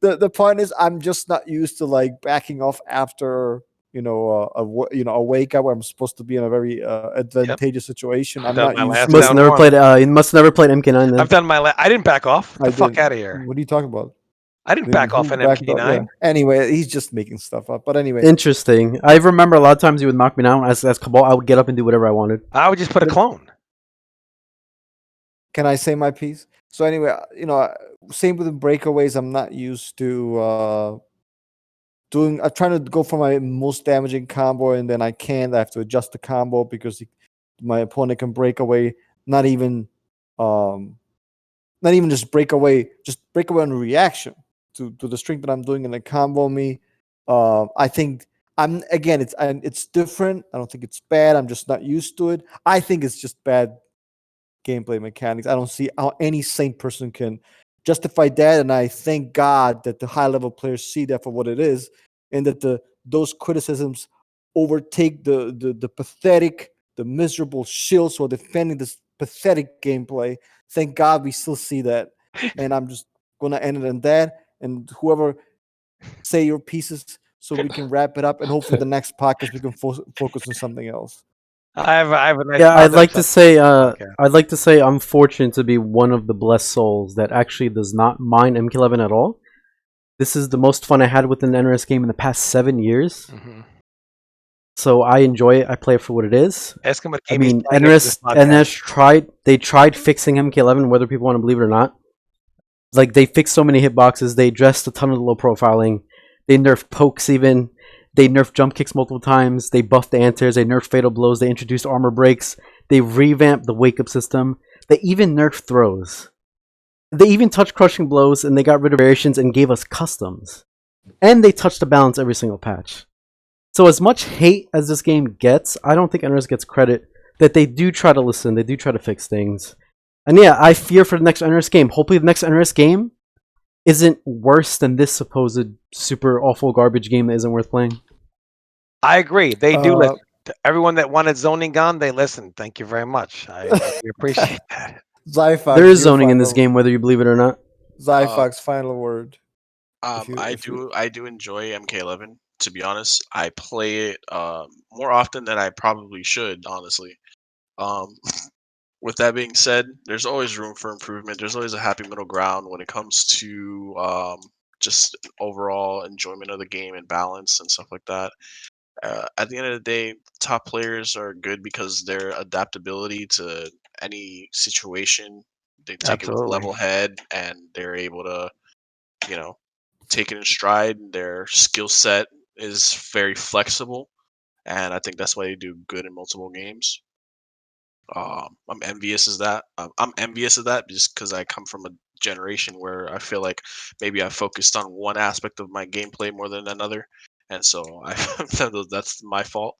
The point is, I'm just not used to like backing off after a wake up where I'm supposed to be in a very advantageous situation. I'm Done not my used. last You must down never one. played. You must never played MK9 then. I've done my. I didn't back off. Get the fuck did. out of here. What are you talking about? I didn't back off Who an backed up? MK9. Yeah. Anyway, he's just making stuff up. But anyway, Interesting. I remember a lot of times you would knock me down as Cabal. I would get up and do whatever I wanted. I would just put a clone. can I say my piece? So anyway, same with the breakaways. I'm not used to doing. I'm trying to go for my most damaging combo, and then I can't. I have to adjust the combo because my opponent can break away. Not even just break away on reaction to the string that I'm doing in the combo me. I think it's different. I don't think it's bad. I'm just not used to it. I think it's just bad gameplay mechanics. I don't see how any sane person can justify that, and I thank God that the high level players see that for what it is, and that those criticisms overtake the pathetic, the miserable shills who are defending this pathetic gameplay. Thank God we still see that, and I'm just gonna end it on that. And whoever say your pieces, so we can wrap it up, and hopefully the next podcast we can focus on something else. I have a nice. Yeah, I'd like to say. Okay. I'd like to say I'm fortunate to be one of the blessed souls that actually does not mind MK11 at all. This is the most fun I had with an NRS game in the past 7 years. Mm-hmm. So I enjoy it. I play it for what it is. Ask him what I game he's mean, playing after this podcast. They tried fixing MK11, whether people want to believe it or not. Like, they fixed so many hitboxes. They addressed a ton of the low profiling. They nerfed pokes even. They nerfed jump kicks multiple times. They buffed the anti-airs. They nerfed fatal blows. They introduced armor breaks. They revamped the wake-up system. They even nerfed throws. They even touched crushing blows, and they got rid of variations and gave us customs. And they touched the balance every single patch. So as much hate as this game gets, I don't think NRS gets credit that they do try to listen. They do try to fix things. And yeah, I fear for the next NRS game. Hopefully the next NRS game isn't worse than this supposed super awful garbage game that isn't worth playing. I agree. They do listen. To everyone that wanted zoning gone, they listened. Thank you very much. I appreciate that. Zyphox, There is zoning in this game, whether you believe it or not. Zyphox, final word. I do enjoy MK11. To be honest, I play it more often than I probably should. Honestly, with that being said, there's always room for improvement. There's always a happy middle ground when it comes to just overall enjoyment of the game and balance and stuff like that. At the end of the day, top players are good because their adaptability to any situation, they take it with a Absolutely. level head, and they're able to, take it in stride. Their skill set is very flexible, and I think that's why they do good in multiple games. I'm envious of that. I'm envious of that just because I come from a generation where I feel like maybe I focused on one aspect of my gameplay more than another, and so that's my fault.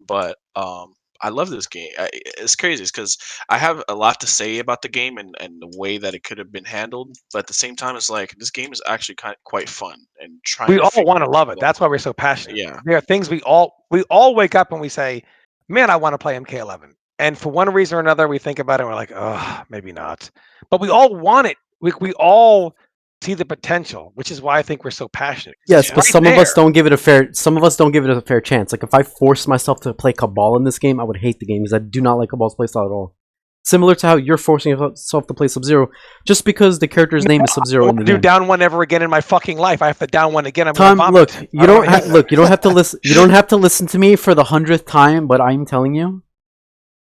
But I love this game. It's crazy because I have a lot to say about the game and the way that it could have been handled, but at the same time, it's like this game is actually quite fun and trying. We to all figure want to out love it. what- That's why we're so passionate. Yeah. There are things we all wake up and we say, "Man, I want to play MK11." And for one reason or another, we think about it and we're like, "Oh, maybe not." But we all want it. We all see the potential, which is why I think we're so passionate. Yes, It's but right some of us there. don't give it a fair. Some of us don't give it a fair chance. Like if I forced myself to play Cabal in this game, I would hate the game because I do not like Cabal's playstyle at all. Similar to how you're forcing yourself to play Sub-Zero just because the character's name is Sub-Zero in the do game. down one ever again in my fucking life. I have to down one again. I'm Tom, gonna look, vomit. you don't have to listen. You don't have to listen to me for the 100th time, but I'm telling you,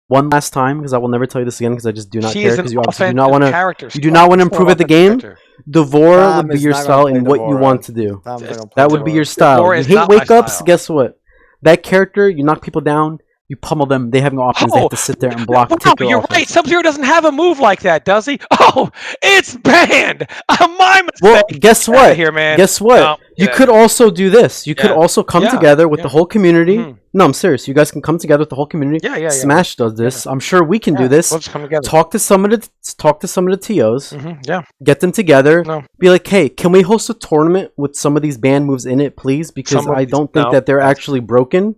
one last time, because I will never tell you this again, because I just do not She care. is an Because you obviously do offensive not want to. character. You do not want to improve at the game. Devore Tom would be is your not gonna style play and what you Devore. want to do. Tom's not gonna play That would be Devore. your style. Devore You is hate not my wake ups. style. Guess what? That character, you knock people down. you pummel them. They have no options. They have to sit there and block. Wow, Take your you're offense. right. Sub-Zero doesn't have a move like that, does he? Oh, it's banned. My mistake. Well, guess Get outta what? here, man. Guess what? No, You get could also do this. You could Yeah. also come Yeah. together with Yeah. the whole community. Mhm. No, I'm serious. You guys can come together with the whole community. Yeah. Smash does this. I'm sure we can do this. Let's come together. Talk to some of the TOs. Yeah. Get them together. No. Be like, hey, can we host a tournament with some of these banned moves in it, please? Because Some of I these- don't think no. that they're actually broken.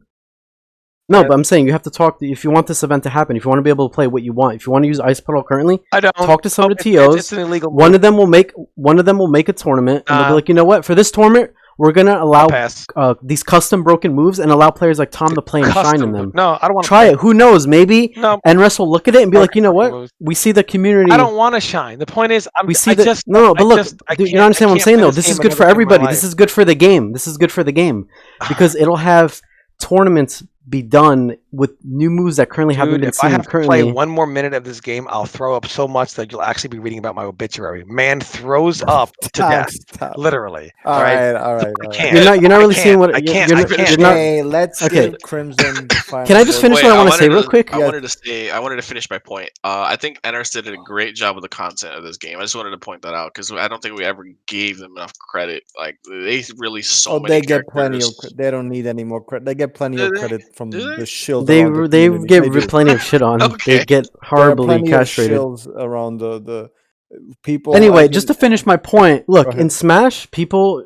No, but I'm saying you have to talk. If you want this event to happen, if you want to be able to play what you want, if you want to use Ice Puddle currently, I don't talk to some of the it's- TOs. It's an illegal. One move. of them will make a tournament, and they'll be Nah. like, you know what? For this tournament, we're gonna allow Pass. these custom broken moves and allow players like Tom to play and shine in Custom. them. No, I don't want to Try it. Who knows? Maybe No, NRS will look at it and be like, you know what? moves. We see the community. I don't want to shine. The point is, We see I that. just No, but I look, just- I dude, you can't- understand I what I'm can't saying play though. this This is game good for another game in my everybody. This life. is good for the game. This is good for the game because it'll have tournaments be done with new moves that currently haven't Dude, been if I seen have to play currently. one more minute of this game, I'll throw up so much that you'll actually be reading about my obituary. Man throws up to death, Stop. literally. All right, all right. I all can't. right. You're not really I seeing what I you're- can't. you're I not- can't. you're not- Okay, let's Okay. give Crimson the final. Can I just finish Wait, what I want to wanted say real quick? I Yeah. wanted to say, I wanted to finish my point. I think NRS did a great job with the content of this game. I just wanted to point that out because I don't think we ever gave them enough credit. Like they really so Oh, many they get plenty of. characters. They don't need any more credit. They get plenty Do of they? credit from Do they? the shield. They around the they community. get They do. plenty of shit on. Okay. They get There are horribly plenty of castrated. shields around the people. Anyway, I just can- to finish my point, look, ahead. in Smash, people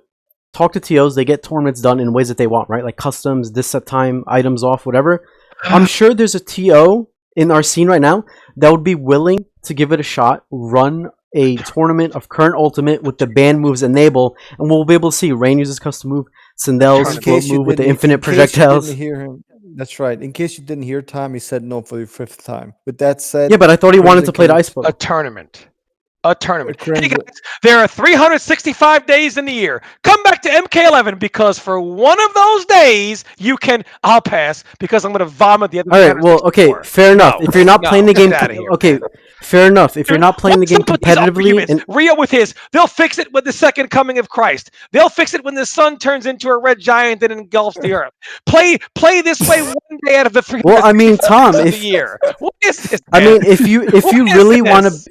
talk to TOs, they get tournaments done in ways that they want, right? Like customs, this set time, items off, whatever. I'm sure there's a TO in our scene right now that would be willing to give it a shot, run a tournament of current ultimate with the banned moves enable, and we'll be able to see Rain uses custom move, Sindel's In float case you move with the didn't- infinite in case you projectiles. didn't hear him. That's right. In case you didn't hear Tom, he said no for the 5th time. With that said, Yeah, but I thought he wanted Crimson to play the can- Ice A Puddle. tournament. A tournament. Hey Crimson- guys, there are 365 days in the year. Come back to MK11 because for one of those days you can. I'll pass because I'm going to vomit the other. All right, well, okay, 364. fair enough. No, If you're not no, playing the get game, outta here, okay, man. fair enough. If you're not playing the What's game up with these competitively, arguments? and Rio with his, they'll fix it with the second coming of Christ. They'll fix it when the sun turns into a red giant and engulfs the earth. Play this way one day out of the 365 well, I mean, Tom, of the if year. What is this? I man? mean, if you What is really want this? to,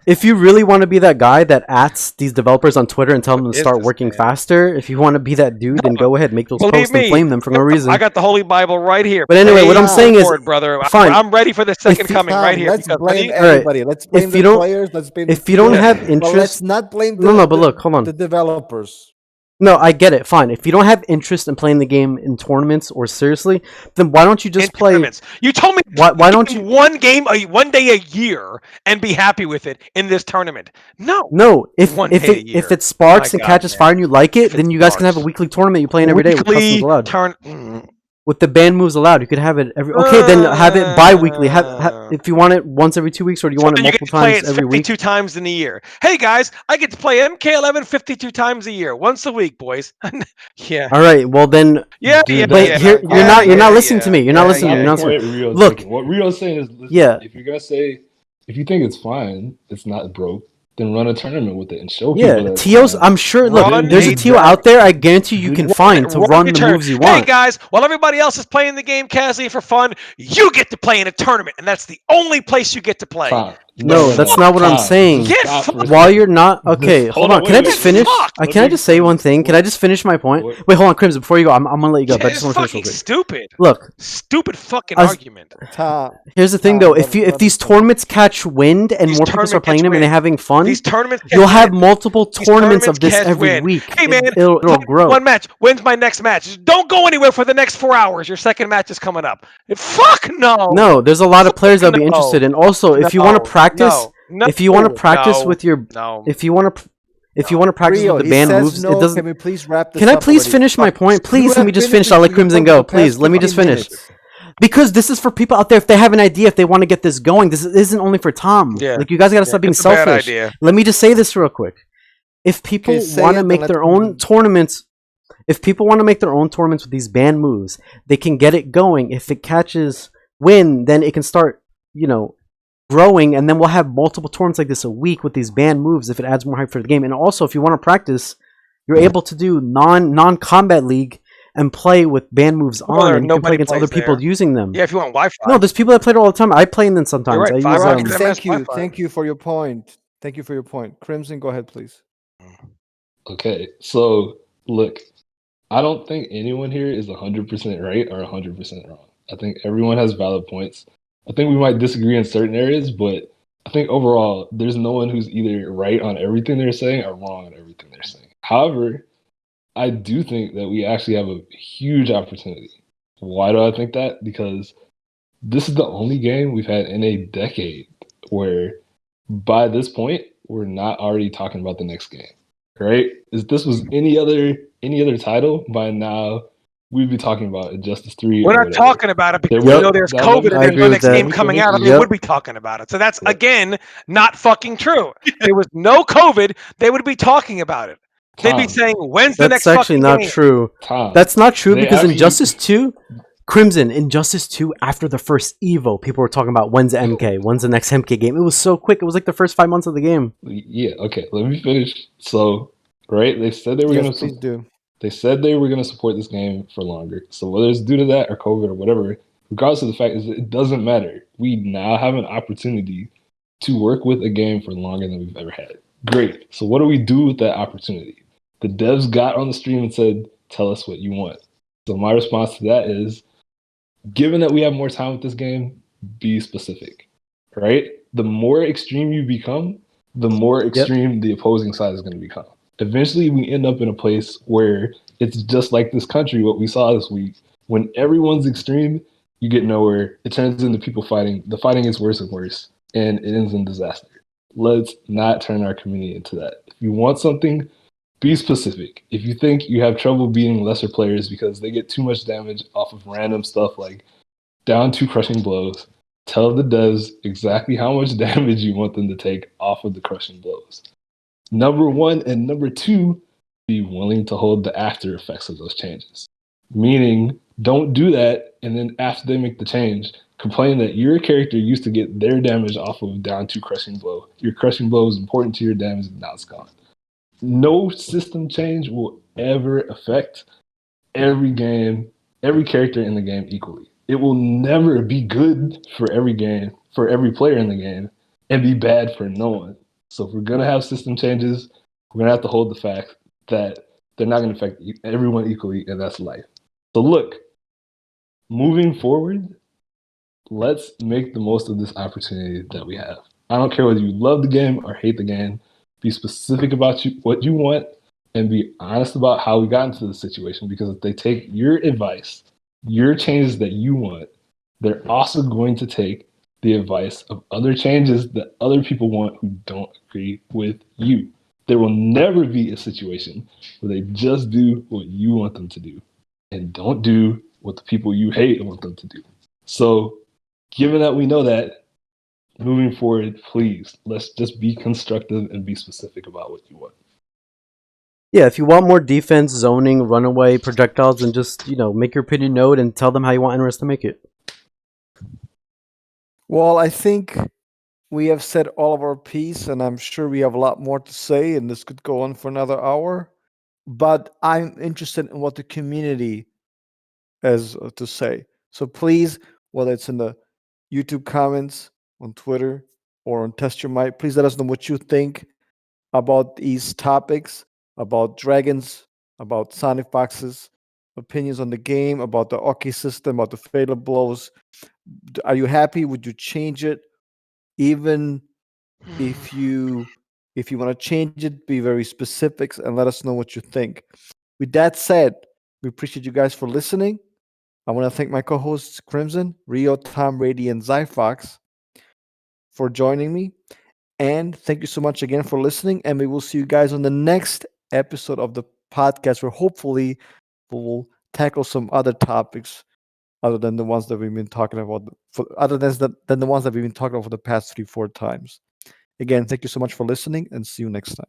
if you really want to be that guy that ats these developers on Twitter and tell them What to is start this, working man? faster, if you want to be that dude, then go ahead, make those Believe posts and me, flame them for no reason. I got the Holy Bible right here. But anyway, what I'm Praise saying the is, Lord, brother. fine. I'm ready for the second you- coming Tom, right here. let's because blame buddy, everybody. Let's blame If the you don't- players. Let's blame. if you don't the have players. But let's interest, not blame. no, but look, hold on. The developers. No, I get it. Fine. If you don't have interest in playing the game in tournaments or seriously, then why don't you just in play? tournaments. You told me Why don't you? one game, one day a year, and be happy with it in this tournament? No. No, if One if day a it year. if it sparks My and God, catches man. fire and you like it, If it then you guys can have a sparks. weekly tournament you playing every day with customs Weekly allowed. turn. With the banned moves allowed, you could have it every. Okay, then have it bi-weekly. If you want it once every 2 weeks, or do you want it Then you get multiple to play times it every week? 52 times in a year. Hey guys, I get to play MK11 52 times a year, once a week, boys. Yeah. All right. Well, then Yeah, Dude, yeah, wait. yeah, Here, yeah, you're not yeah, listening yeah. to me. You're not Yeah, listening. yeah. You're not Point listening. Rio's Look. making. What Rio's saying is, listen, Yeah. if you're gonna say, if you think it's fine, it's not broke, then run a tournament with it and show Yeah, people that it's TOs. fine. I'm sure. Look, Run there's a a TO out there. I guarantee you can find to run the Turn. moves you Hey want. guys, while everybody else is playing the game casually for fun, you get to play in a tournament, and that's the only place you get to play. Tom, No, that's not what I'm Tom, saying. just Get stop for a fucked. While second. you're not okay, Just- hold hold on. on, Can I wait, just wait, finish? fuck. Can I just say one thing? Can I just finish my point? What? Wait, hold on, Crimson. Before you go, I'm gonna let you go. But I Yeah, just it's want to finish real fucking quick. stupid. Look, Stupid fucking I was- argument. Tom, here's the thing Tom, though. let If me these finish. tournaments catch wind and These more people start tournaments playing catch them and they're wind. having fun, These tournaments. you'll catch have wind. multiple These tournaments of tournaments this catch every wind. week. Hey man, It'll play grow. one match. When's my next match? Don't go anywhere for the next 4 hours. Your second match is coming up. Fuck no. No, there's a lot of players that'll be No. interested. And also, if you want to No, practice, no, if you want to no, practice no, with your, no. if you want to practice Rio, with the he band says moves, no. it doesn't. Can we please wrap this Can I up please already? finish my point? Please You let me have just been finish. I'll let for Crimson the go. past Please let me just 15 finish. minutes. Because this is for people out there. If they have an idea, if they want to get this going, this isn't only for Tom. Yeah. Like you guys got to stop being It's a bad selfish. idea. Let me just say this real quick. If people Okay, say want it, to then make let's their move own on. tournaments, if people want to make their own tournaments with these banned moves, they can get it going. If it catches wind, then it can start, growing, and then we'll have multiple tournaments like this a week with these banned moves if it adds more hype for the game. And also, if you want to practice, you're able to do non-combat league and play with band moves Well, on, and you can play nobody against other plays people there. using them. Yeah, if you want Wi-Fi. No, there's people that play it all the time. I play in them sometimes. You're right. I use Fiber optic Thank, MS thank you. Wi-Fi. Thank you for your point. Thank you for your point. Crimson, go ahead, please. Okay, so look, I don't think anyone here is 100% right or 100% wrong. I think everyone has valid points. I think we might disagree in certain areas, but I think overall, there's no one who's either right on everything they're saying or wrong on everything they're saying. However, I do think that we actually have a huge opportunity. Why do I think that? Because this is the only game we've had in a decade where by this point, we're not already talking about the next game. Right? If this was any other title, by now we'd be talking about Injustice 3 We're or not whatever. talking about it because There we would- know there's now let me- COVID and I there's agree no with next that. game coming out, and they Yep. would be talking about it. So that's Yep. again not fucking true. There was no COVID, they would be talking about it. They'd be Tom, saying, "When's the That's next actually fucking not game?" true. Tom, That's not true they because actually- Injustice 2, Crimson, Injustice 2, after the first Evo, people were talking about when's the MK, when's the next MK game. It was so quick. It was like the first 5 months of the game. Yeah, okay, let me finish. So, right, they said they were Yes, gonna please do. they said they were gonna support this game for longer. So whether it's due to that or COVID or whatever, regardless of the fact is it doesn't matter. We now have an opportunity to work with a game for longer than we've ever had. Great. So what do we do with that opportunity? The devs got on the stream and said, "Tell us what you want." So my response to that is, given that we have more time with this game, be specific. Right? The more extreme you become, the more extreme the opposing side is going to become. Eventually, we end up in a place where it's just like this country, what we saw this week. When everyone's extreme, you get nowhere. It turns into people fighting. The fighting gets worse and worse, and it ends in disaster. Let's not turn our community into that. If you want something, be specific. If you think you have trouble beating lesser players because they get too much damage off of random stuff like down 2 crushing blows, tell the devs exactly how much damage you want them to take off of the crushing blows. Number one, and number two, be willing to hold the after effects of those changes. Meaning, don't do that, and then after they make the change, complain that your character used to get their damage off of down 2 crushing blow. Your crushing blow is important to your damage, and now it's gone. No system change will ever affect every character in the game equally. It will never be good for every game, for every player in the game, and be bad for no one. So if we're gonna have system changes, we're gonna have to hold the fact that they're not gonna affect everyone equally, and that's life. So look, moving forward, let's make the most of this opportunity that we have. I don't care whether you love the game or hate the game. Be specific about what you want, and be honest about how we got into this situation. Because if they take your advice, your changes that you want, they're also going to take the advice of other changes that other people want who don't agree with you. There will never be a situation where they just do what you want them to do and don't do what the people you hate want them to do. So, given that we know that, moving forward, please, let's just be constructive and be specific about what you want. Yeah, if you want more defense, zoning, runaway, projectiles, then just, make your opinion known and tell them how you want NRS to make it. Well, I think we have said all of our piece, and I'm sure we have a lot more to say, and this could go on for another hour. But I'm interested in what the community has to say. So please, whether it's in the YouTube comments, on Twitter, or on Test Your Might, please let us know what you think about these topics, about dragons, about Sonic Fox's opinions on the game, about the Oki system, about the fatal blows. Are you happy? Would you change it? Even if you want to change it, be very specific and let us know what you think. With that said, we appreciate you guys for listening. I want to thank my co-hosts Crimson, Rio, Tom, Brady, and Zyphox for joining me. And thank you so much again for listening. And we will see you guys on the next episode of the podcast, where hopefully we'll tackle some other topics other than the ones that we've been talking about, than the ones that we've been talking about for the past 3-4 times. Again, thank you so much for listening, and see you next time.